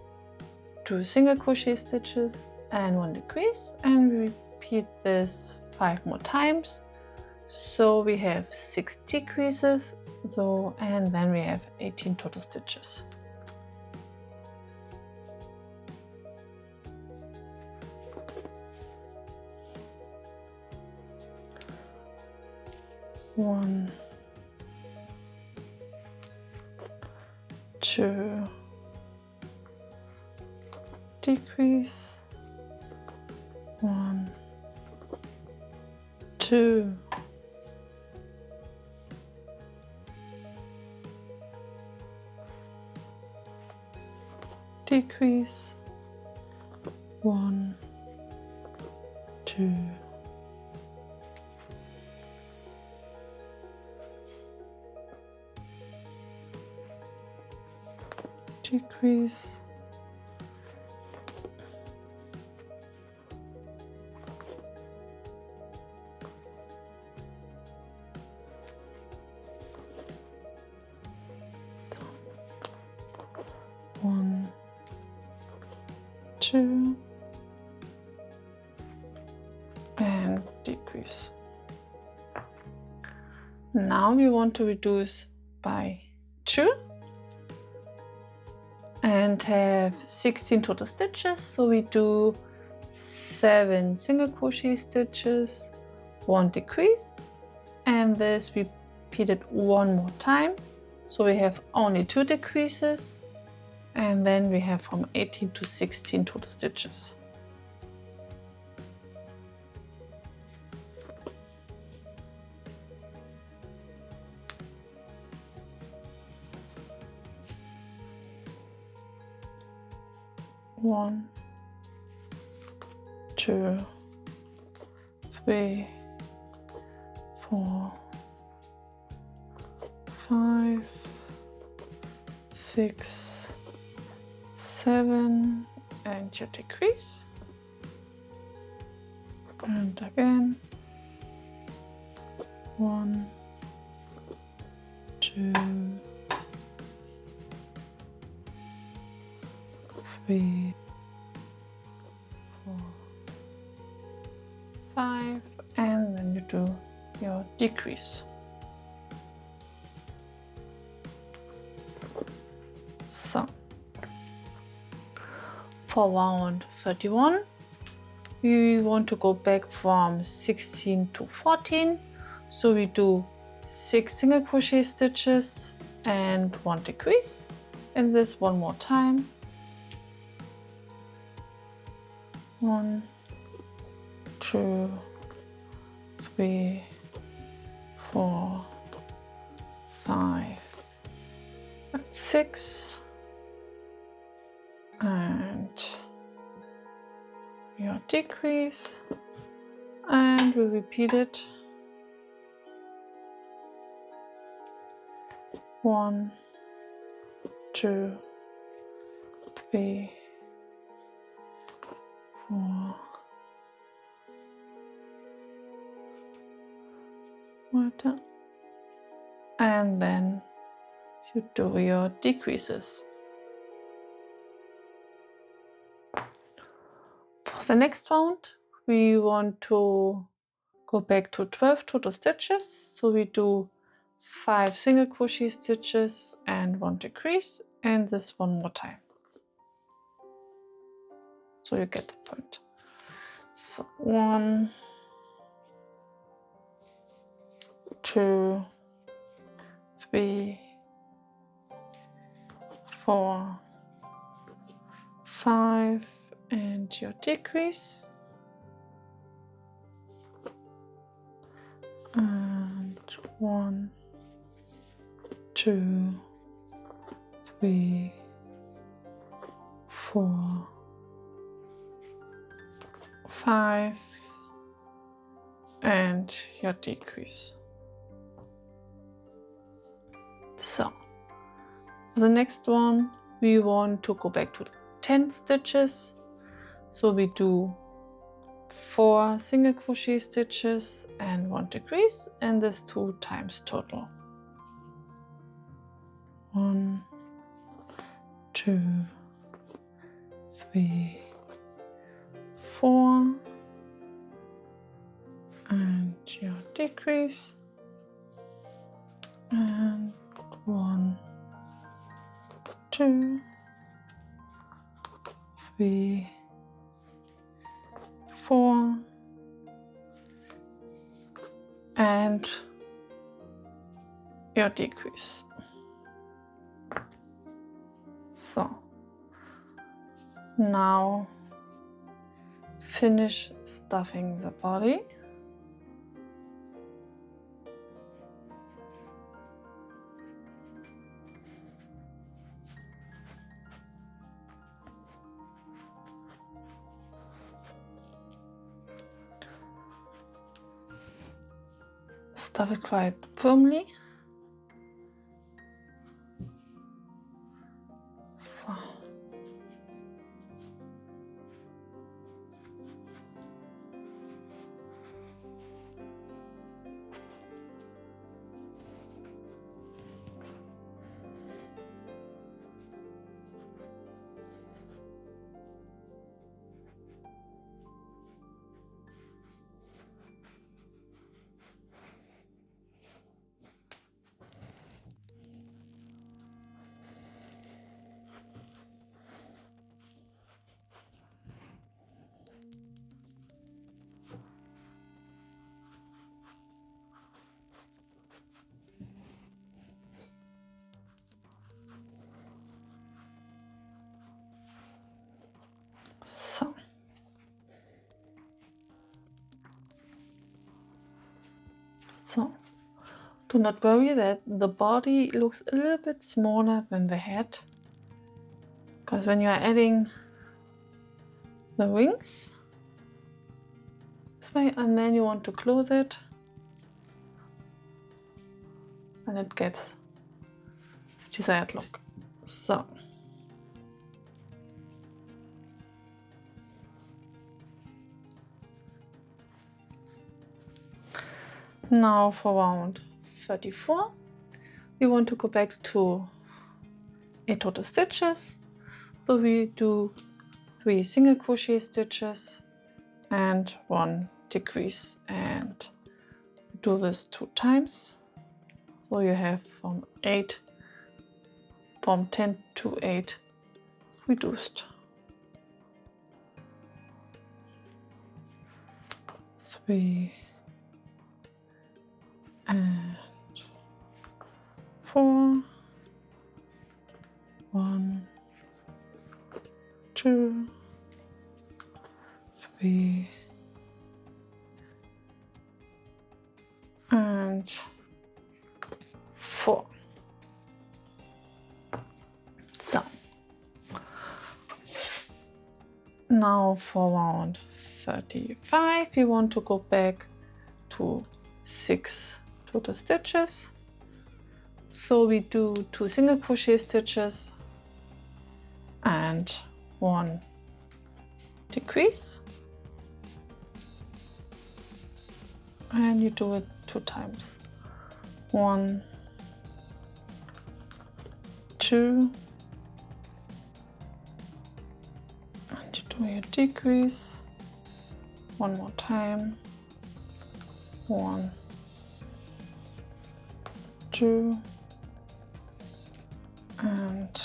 2 single crochet stitches and 1 decrease, and we repeat this 5 more times. So we have 6 decreases So, and then we have 18 total stitches. One, two, decrease, one, two, decrease, one, two, decrease, one, two, and decrease. Now we want to reduce by 2 and have 16 total stitches. So we do 7 single crochet stitches, 1 decrease, and this repeated one more time. So we have only 2 decreases, and then we have from 18 to 16 total stitches. One, two, 3, 4, 5, 6, 7, and you decrease, and again, 1, 2, 3, 4, 5, and then you do your decrease. So for round 31 we want to go back from 16 to 14, so we do 6 single crochet stitches and 1 decrease, and this one more time. 1, 2, 3, 4, 5, 6, and your decrease, and we repeat it. 1, 2, 3, 4, and then you do your decreases. For the next round we want to go back to 12 total stitches, so we do 5 single crochet stitches and 1 decrease, and this one more time, so you get the point. So 1, 2, 3, 4, 5, and your decrease, and 1, 2, 3, 4, 5, and your decrease. So for the next one we want to go back to 10 stitches, so we do 4 single crochet stitches and 1 decrease, and this 2 times total. 1, 2, 3, 4, and your decrease, and 2, 3, 4, and your decrease. So now finish stuffing the body. Stuff it quite firmly. So. So, do not worry that the body looks a little bit smaller than the head, because when you are adding the wings this way, and then you want to close it, and it gets the desired look. So. Now for round 34, we want to go back to 8 total stitches. So we do 3 single crochet stitches and 1 decrease, and do this 2 times. So you have from 10 to 8 reduced. 3 and 4, 1, 2, 3, and 4. So now for round 35, we want to go back to 6 total stitches. So we do 2 single crochet stitches and 1 decrease, and you do it 2 times. 1, 2, and you do your decrease 1 more time. 1, 2, and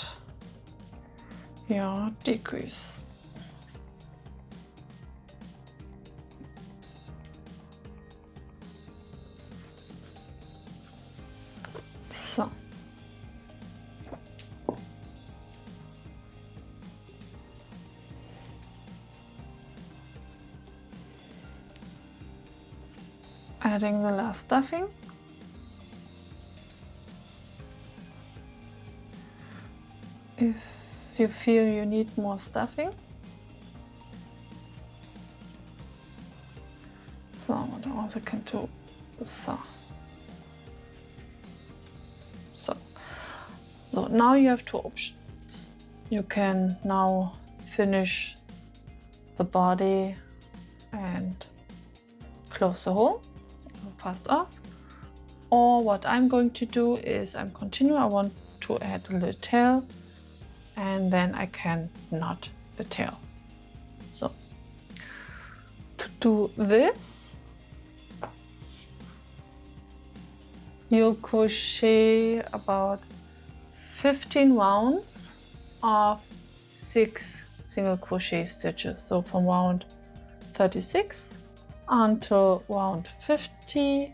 your decrease. So adding the last stuffing. If you feel you need more stuffing, so what I also can do so. So now you have 2 options. You can now finish the body and close the hole, fast off. Or what I'm going to do is I want to add a little tail, and then I can knot the tail. So to do this, you crochet about 15 rounds of 6 single crochet stitches. So from round 36 until round 50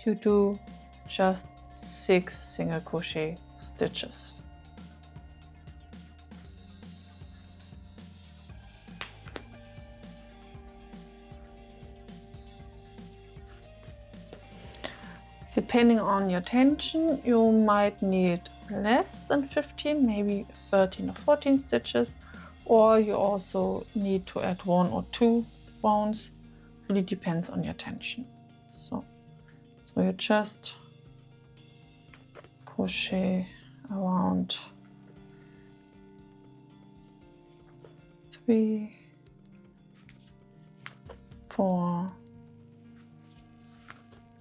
you do just 6 single crochet stitches. Depending on your tension, you might need less than 15, maybe 13 or 14 stitches, or you also need to add 1 or 2 rounds. Really depends on your tension. So you just crochet around 3, 4,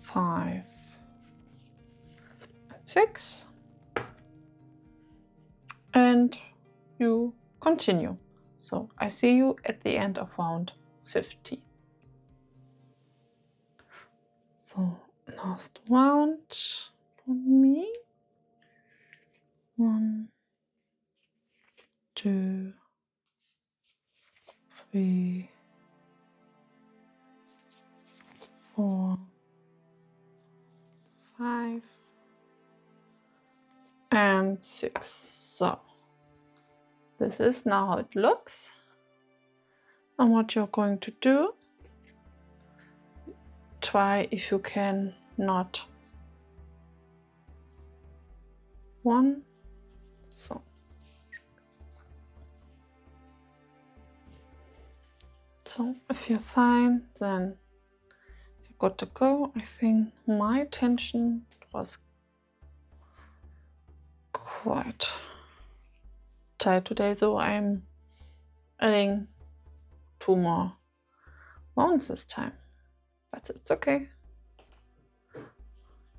5, 6, and you continue. So I see you at the end of round 50. So last round for me. 1, 2, 3, 4, 5, and 6. So this is now how it looks. And what you're going to do, try if you can knot 1. So if you're fine, then you're good to go. I think my tension was quite tight today, so I'm adding 2 more rounds this time, but it's okay.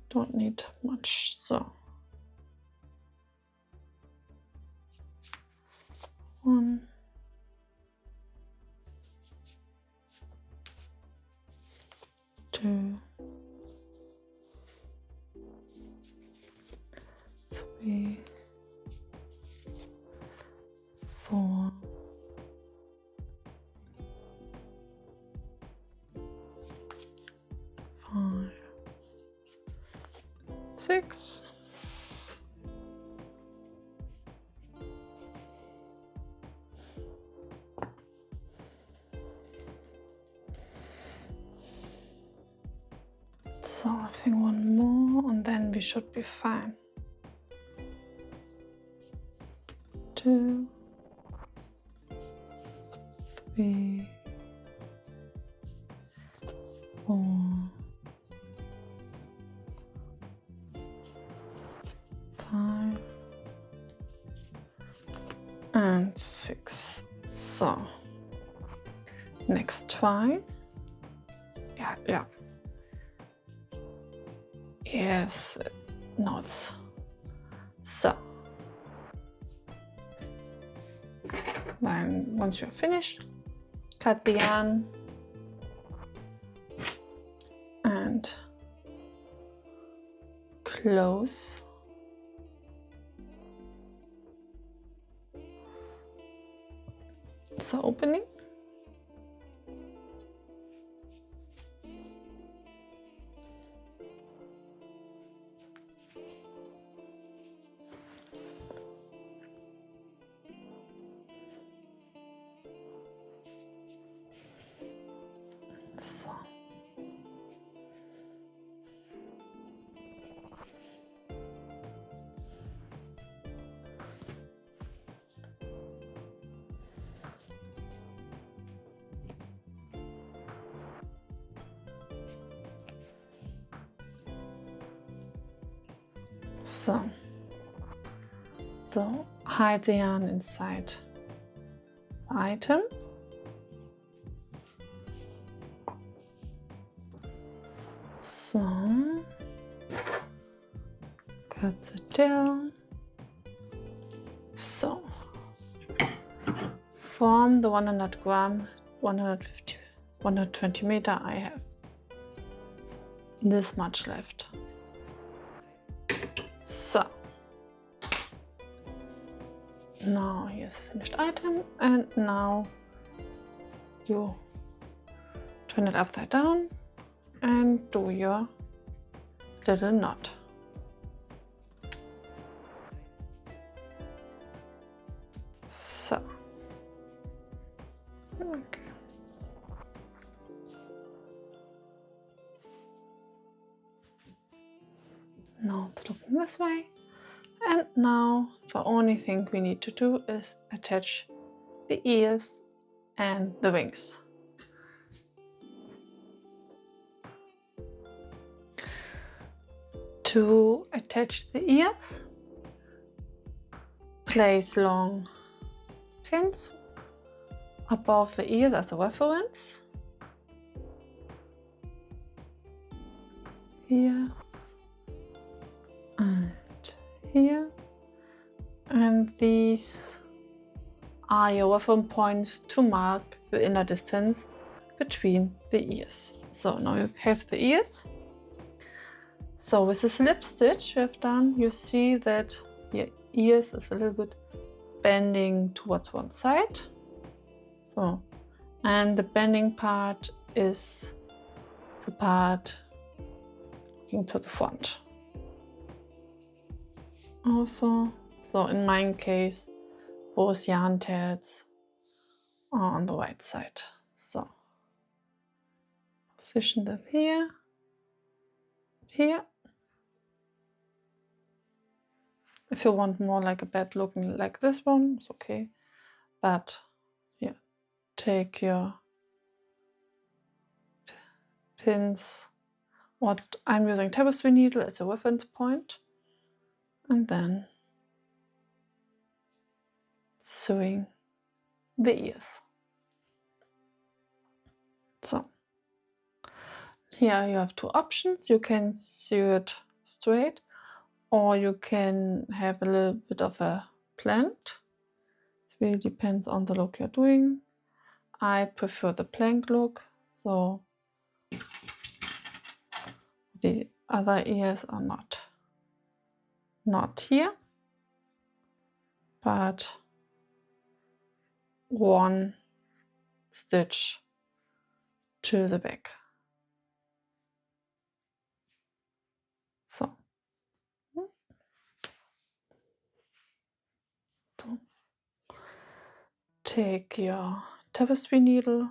Don't need much. So 1, 2, 3, 4, 5, 6. So I think 1 more and then we should be fine. 2, 3, 4, 5, and 6. So next try. Yeah. Yes, knots. So then once you're finished, cut the yarn and close the opening. So hide the yarn inside the item. So cut the tail. So from the 100 gram, 150, 120 meter, I have this much left. So Now here's a finished item, and now you turn it upside down and do your little knot. So, okay. Now it's looking this way, and now the only thing we need to do is attach the ears and the wings. To attach the ears, place long pins above the ears as a reference. Here and here. And these are your reference points to mark the inner distance between the ears. So now you have the ears. So with the slip stitch you have done, you see that your ears is a little bit bending towards one side. So, and the bending part is the part looking to the front. Also, so in my case, both yarn tails are on the right side. So, position them here, here. If you want more like a bed looking like this one, it's okay. But yeah, take your pins. What I'm using tapestry needle as a reference point, and then sewing the ears. So here you have two options. You can sew it straight, or you can have a little bit of a plant. It really depends on the look you're doing. I prefer the plank look, so the other ears are not here, but one stitch to the back. So, take your tapestry needle,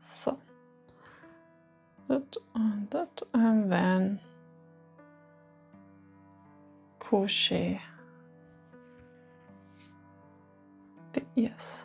so that, and then crochet the ears.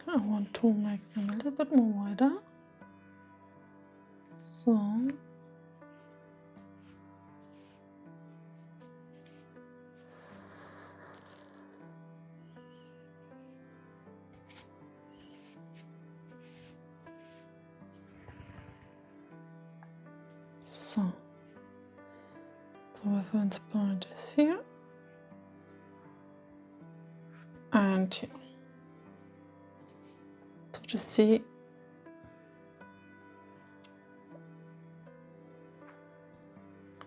I want to make them a little bit more wider. So the reference point is here and here. So to see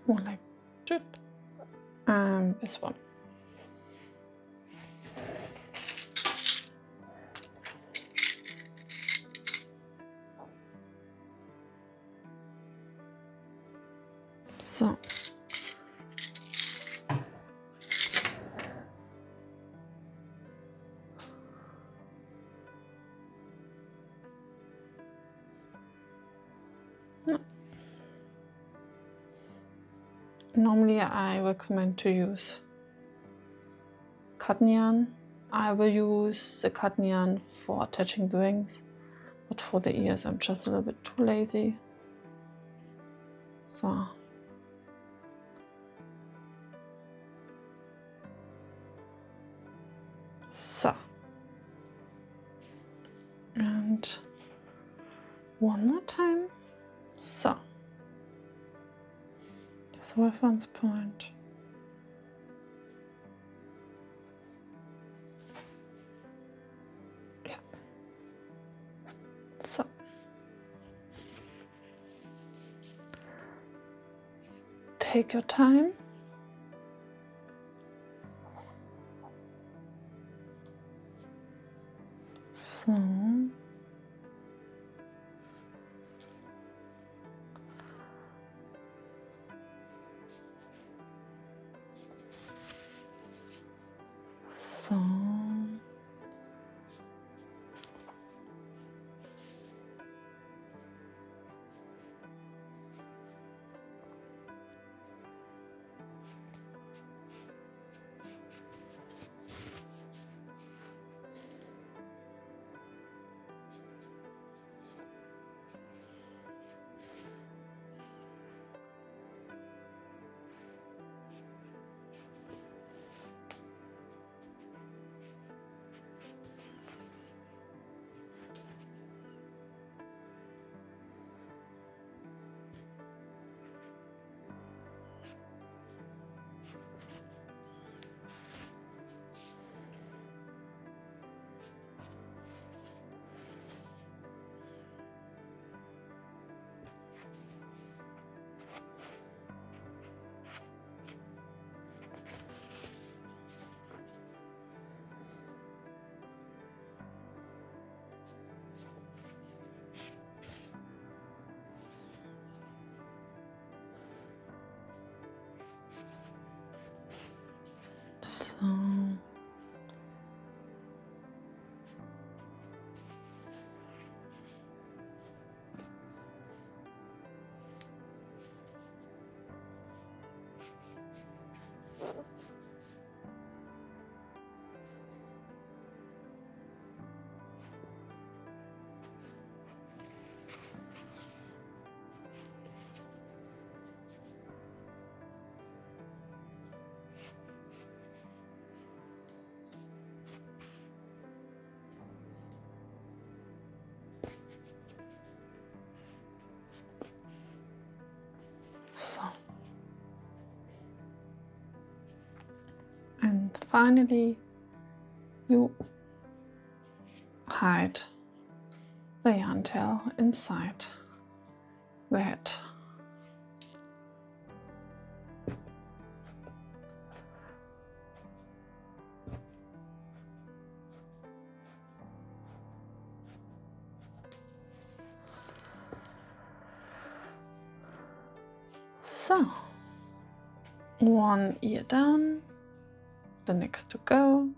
more like that, and this one. So Normally I recommend to use cotton yarn. I will use the cotton yarn for attaching the wings, but for the ears I'm just a little bit too lazy. So. And one more time. So. That's the reference point. Yeah. So. Take your time. So. So. So. And finally, you hide the yarn tail inside the head. So, one ear down, the next to go.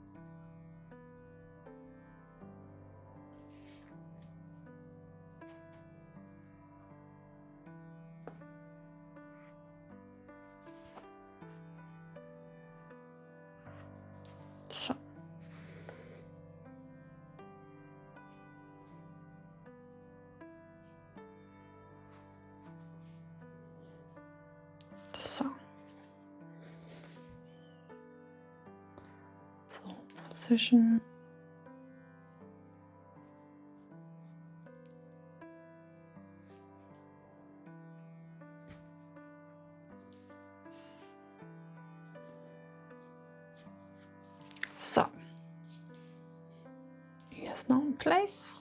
So. So, position. So, here's now in place.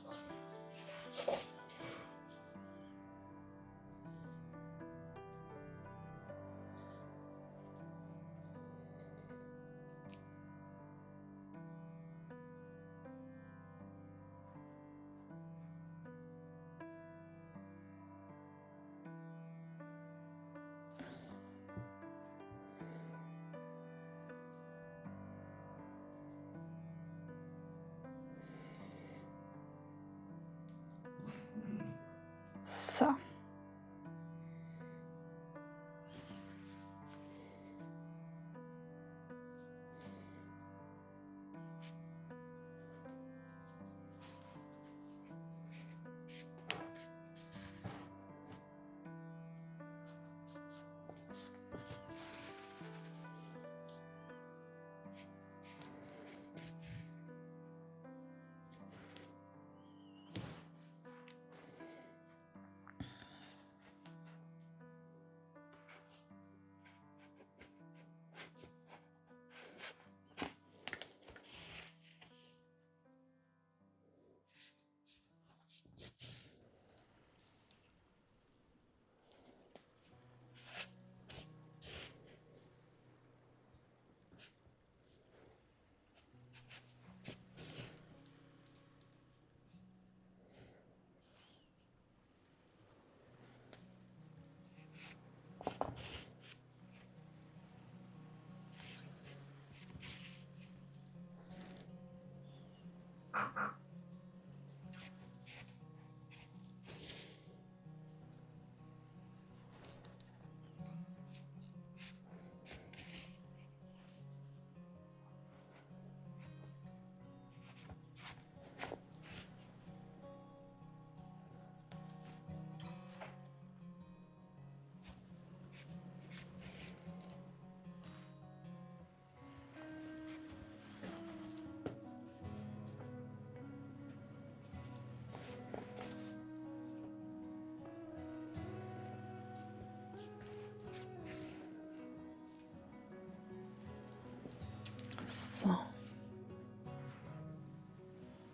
So,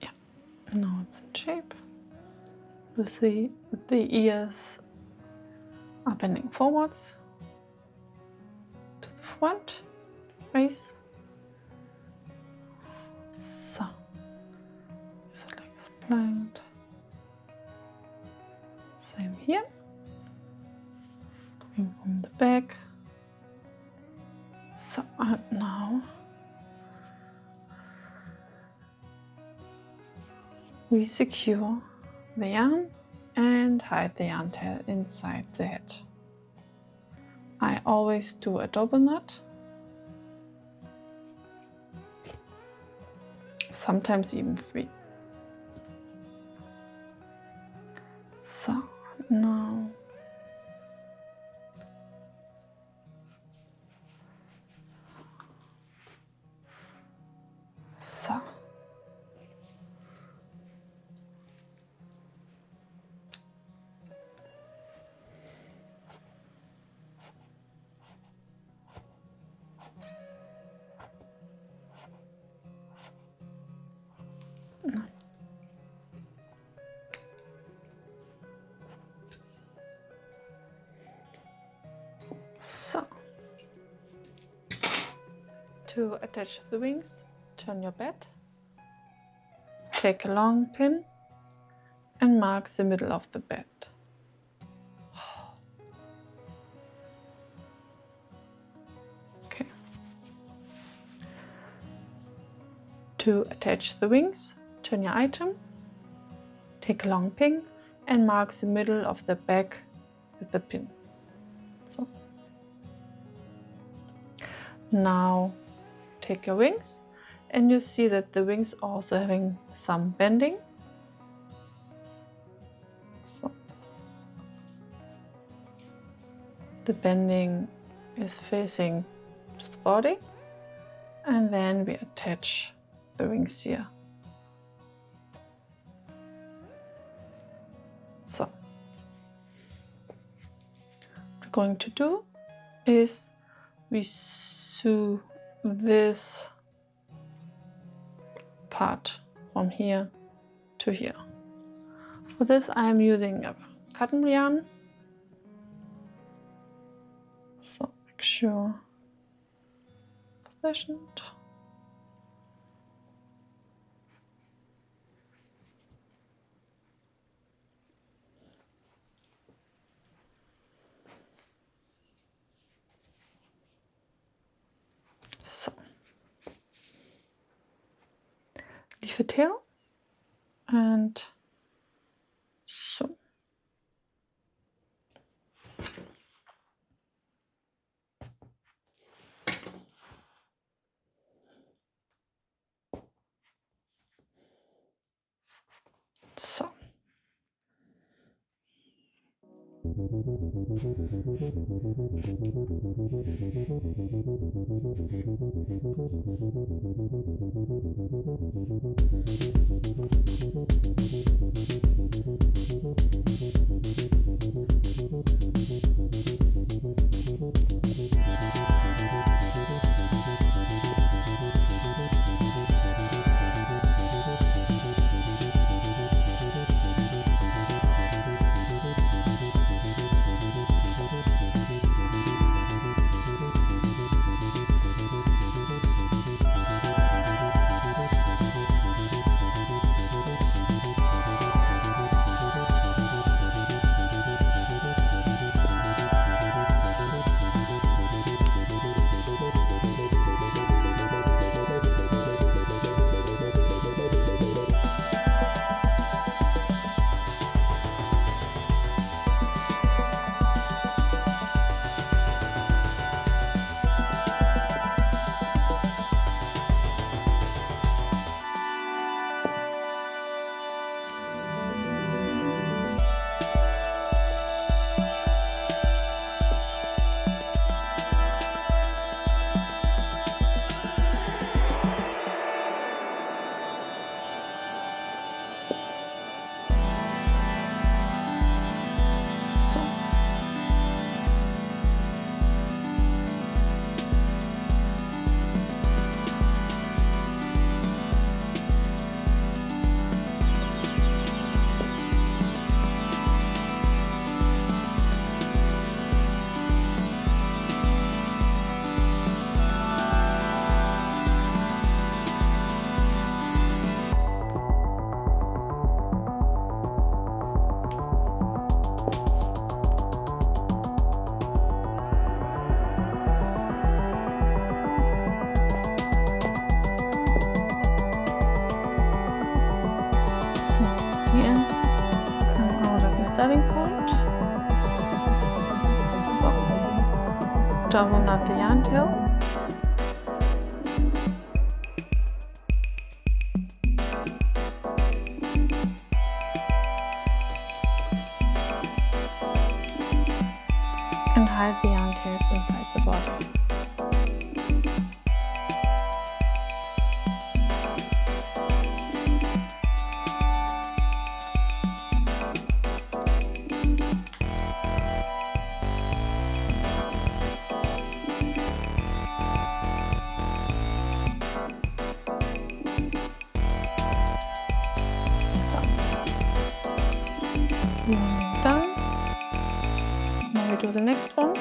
yeah, now it's in shape. You see the ears are bending forwards to the front face. So, the legs blind. Same here. Looking from the back. So, and now we secure the yarn and hide the yarn tail inside the head. I always do a double knot, sometimes even 3. So now so So, to attach the wings, turn your bed, take a long pin and mark the middle of the bed. Okay. To attach the wings, turn your item, take a long pin and mark the middle of the back with the pin. So. Now take your wings and you see that the wings are also having some bending. So the bending is facing to the body and then we attach the wings here. So what we're going to do is we sew this part from here to here. For this I am using a cotton yarn. So make sure positioned. So leave a tail and sew. So starting point. So double knot the yarn tail. And hide the yarn tails inside the body. One done. Now we do the next one.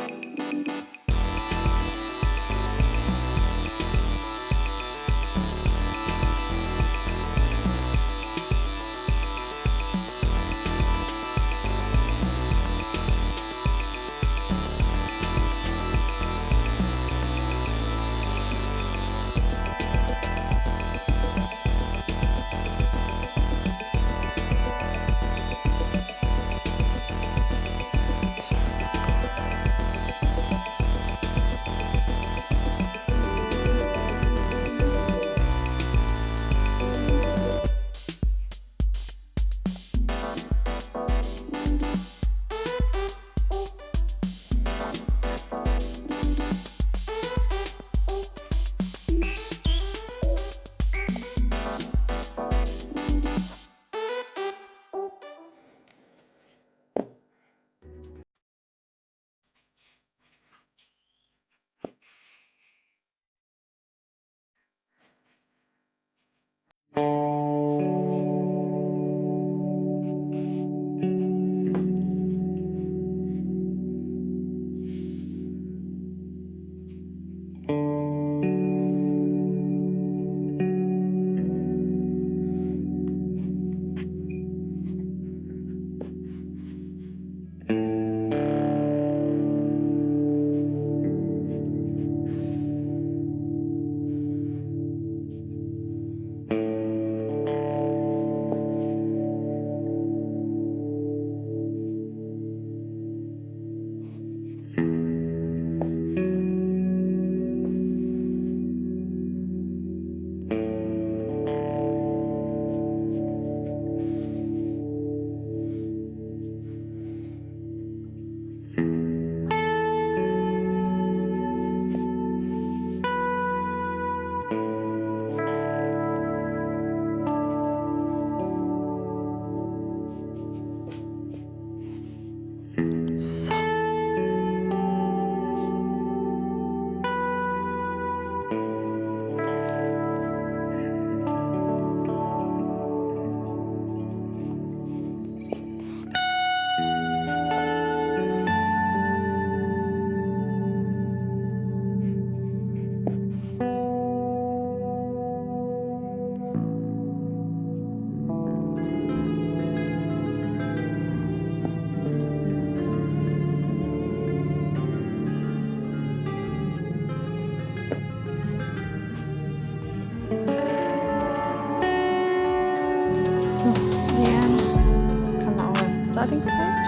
Starting point.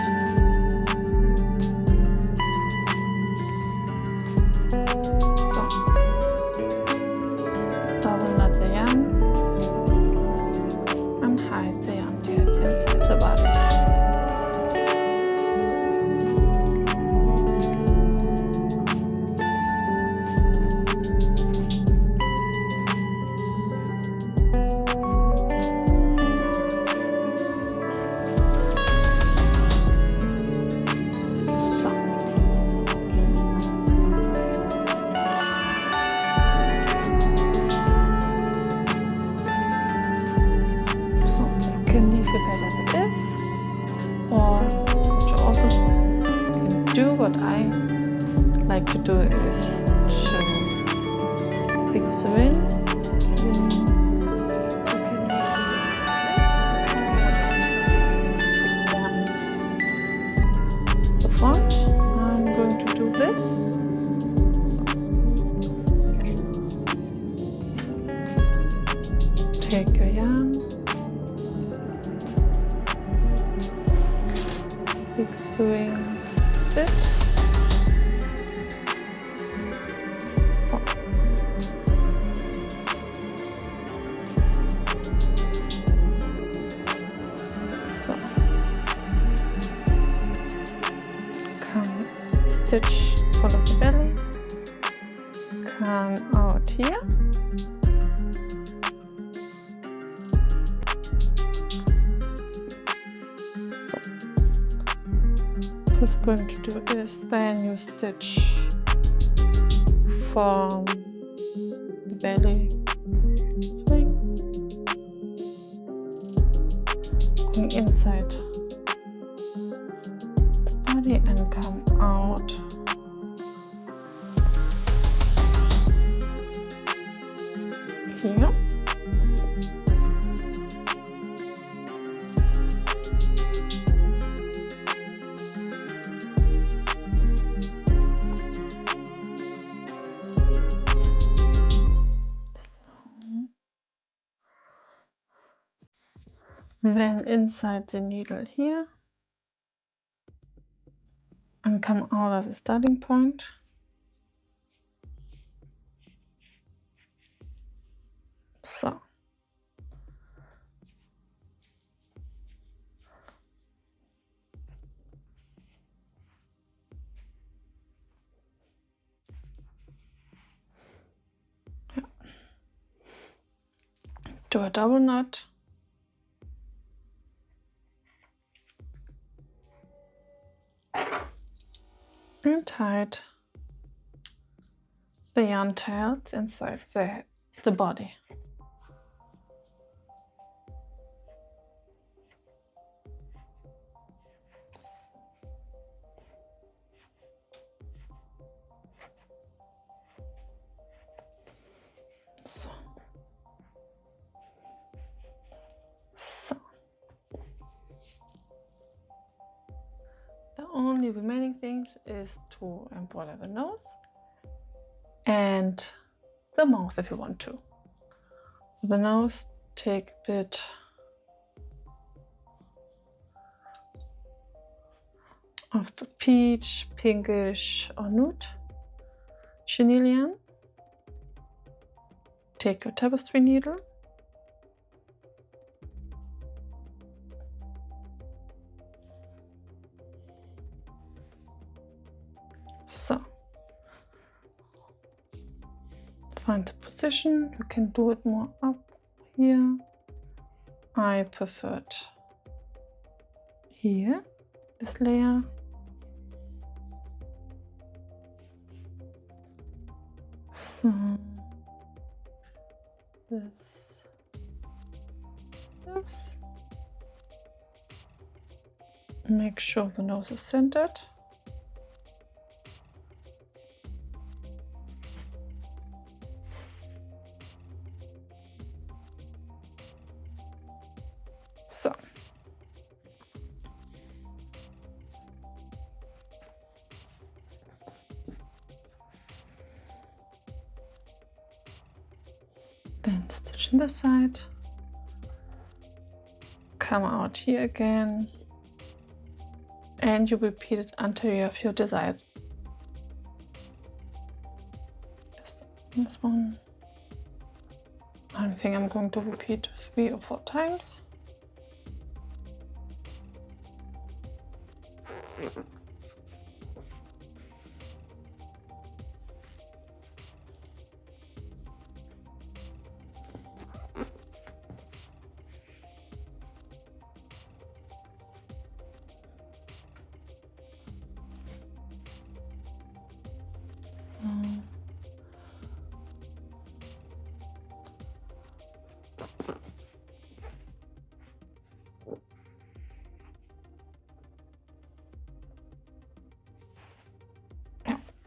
So, double knot the yarn and hide the yarn tail inside the body. What I like to do is to fix the ring. The front. I'm going to do this. So. Take your yarn. It's doing spit. So. So. Come stitch follow the belly. Come out here. What you're going to do is then you stitch from the belly string going inside the body and come out here. Then inside the needle here and come out of the starting point. So. Yeah. Do a double knot. And tied the yarn tails inside the body. So. The only remaining thing is to embroider the nose and the mouth if you want to. For the nose, take a bit of the peach, pinkish or nude chenille yarn. Take your tapestry needle. So, find the position. You can do it more up here. I preferred here, this layer. So, this. Make sure the nose is centered. So. Then stitch in the side. Come out here again. And you repeat it until you have your desired. This one. I think I'm going to repeat 3 or 4 times.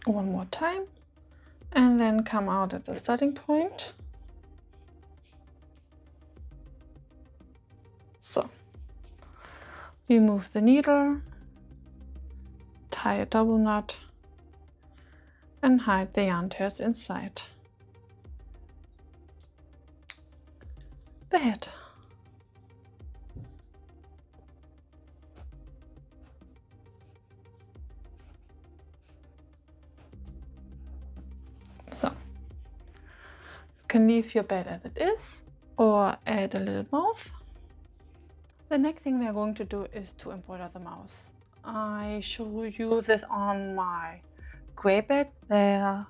One more time and then come out at the starting point. So remove the needle, tie a double knot and hide the yarn tails inside the head. So you can leave your bed as it is or add a little mouth. The next thing we are going to do is to embroider the mouth. I show you this on my gray bed there,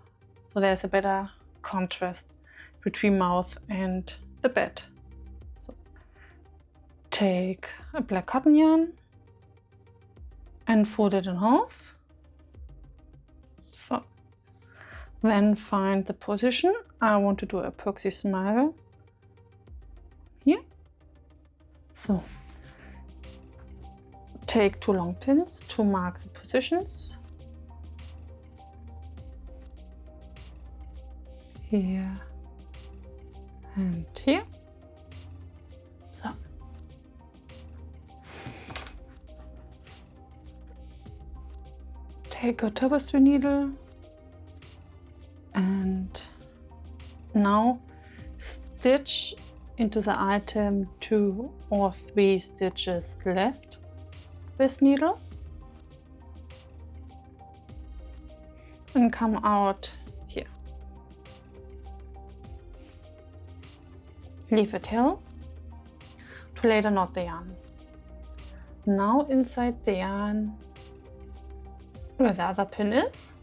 so there's a better contrast between mouth and the bed. So take a black cotton yarn and fold it in half. So then find the position. I want to do a epoxy smile here. So take 2 long pins to mark the positions. Here and here. So take a tapestry needle and now stitch into the item 2 or 3 stitches left this needle and come out here. Leave a tail to later knot the yarn. Now inside the yarn where the other pin is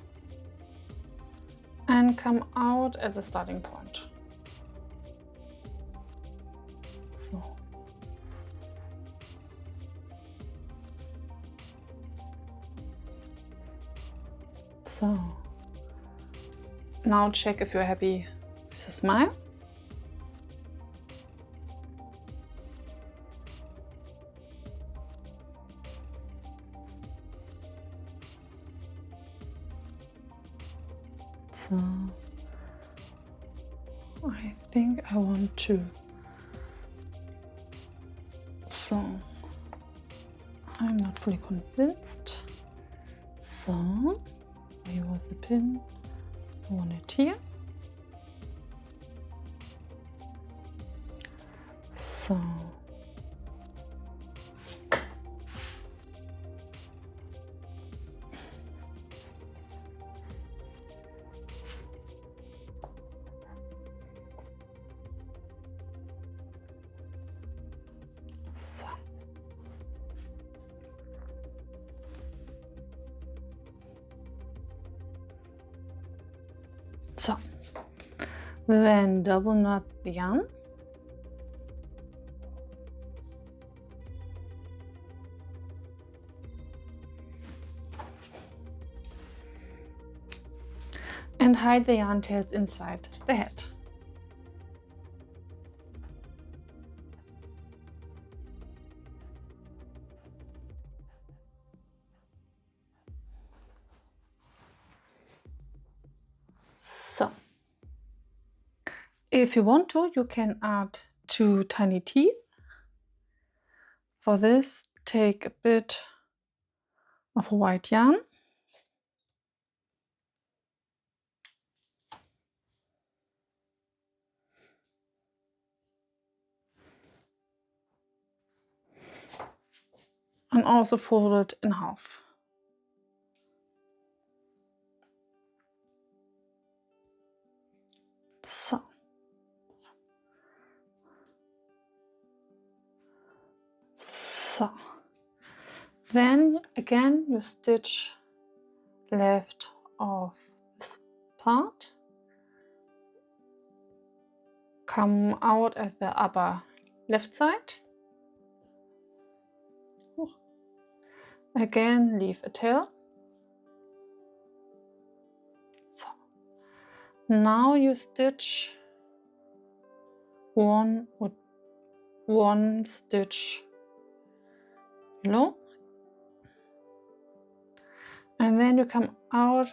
and come out at the starting point. So now check if you're happy with the smile. So I think I want to. So I'm not fully convinced. So here was the pin. I want it here. So So then double knot the yarn. And hide the yarn tails inside the head. So, if you want to, you can add 2 tiny teeth. For this, take a bit of white yarn. And also fold it in half. So then again you stitch left of this part, come out at the upper left side, again leave a tail. So now you stitch one stitch below, and then you come out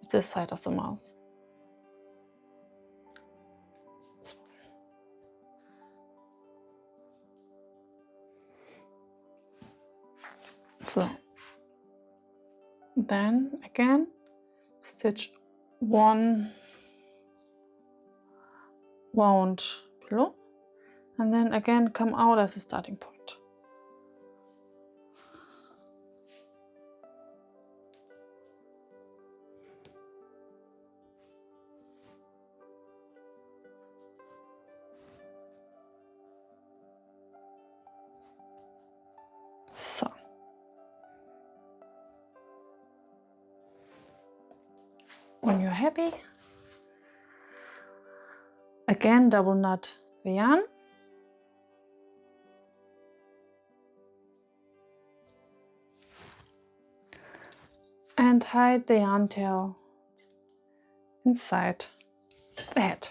at this side of the mouth. So then again stitch one wound below, and then again come out as a starting point. When you're happy, again double knot the yarn and hide the yarn tail inside the head.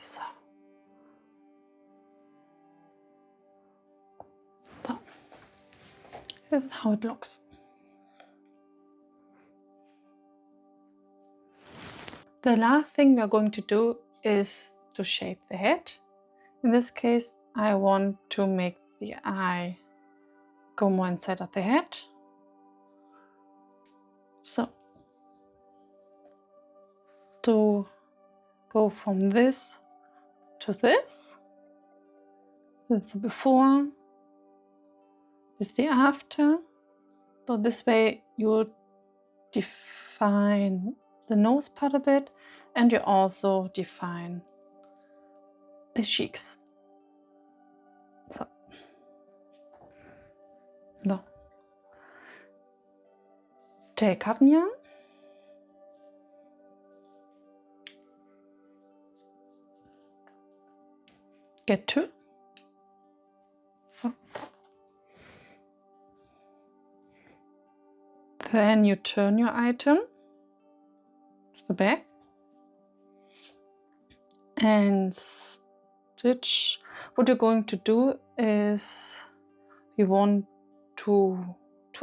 So, this is how it looks. The last thing we are going to do is to shape the head. In this case, I want to make the eye go more inside of the head. So, to go from this to this is the before, this is the after. So this way you define the nose part a bit, and you also define the cheeks. So, no. Take cotton yarn, get two. So, then you turn your item to the back and stitch. What you're going to do is we want to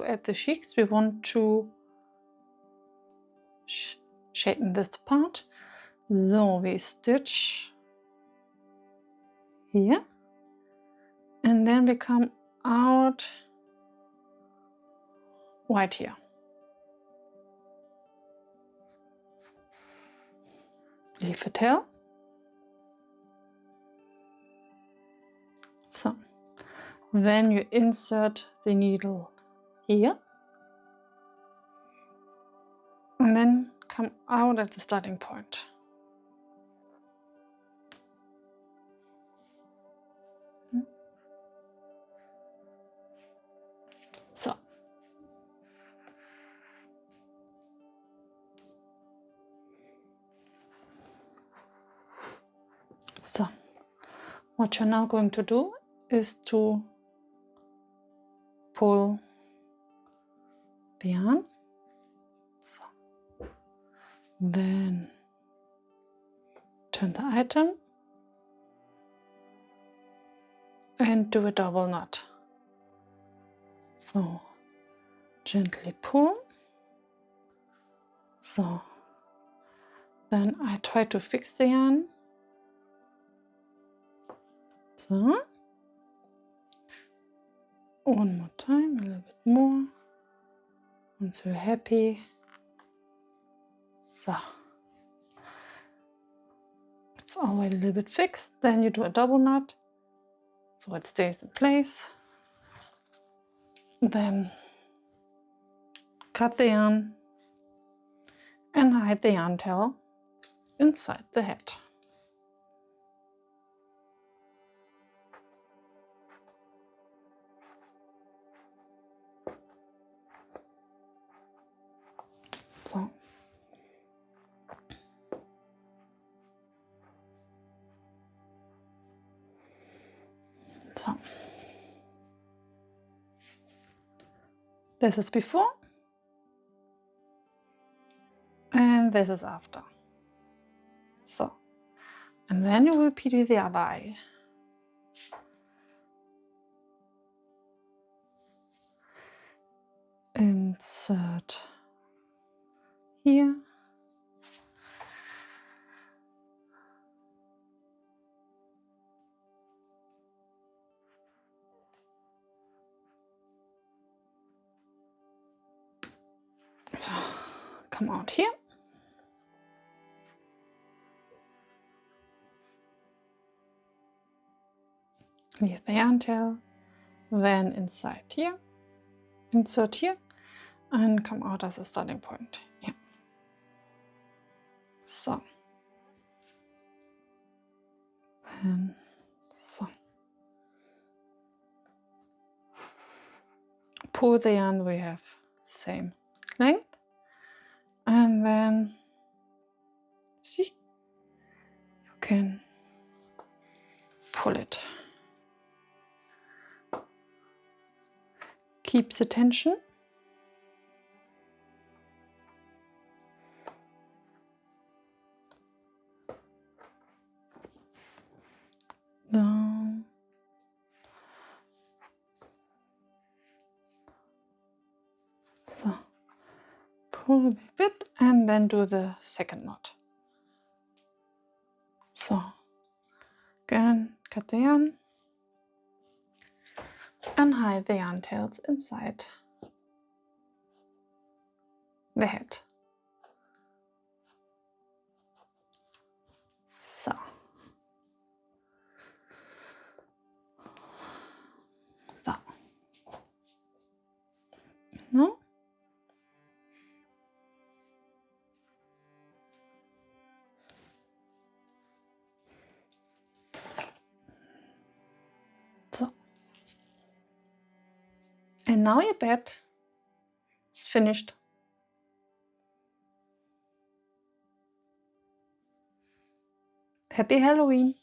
add the cheeks. We want to shape this part. So we stitch here and then we come out white here. Leave a tail. So then you insert the needle here and then come out at the starting point. So what you're now going to do is to pull the yarn. So then turn the item and do a double knot. So gently pull. So then I try to fix the yarn. So one more time, a little bit more. Once you're happy. So it's already a little bit fixed. Then you do a double knot so it stays in place. Then cut the yarn and hide the yarn tail inside the head. So this is before and this is after. So, and then you repeat with the other eye. Insert here. So come out here. Leave the yarn tail then inside here, insert here, and come out as a starting point. Yeah. So. And so. Pull the yarn, we have the same length. And then, see, you can pull it. Keep the tension. Down. So, pull a bit and then do the second knot. So, again, cut the yarn and hide the yarn tails inside the head. So. No? So. And now your bed is finished. Happy Halloween!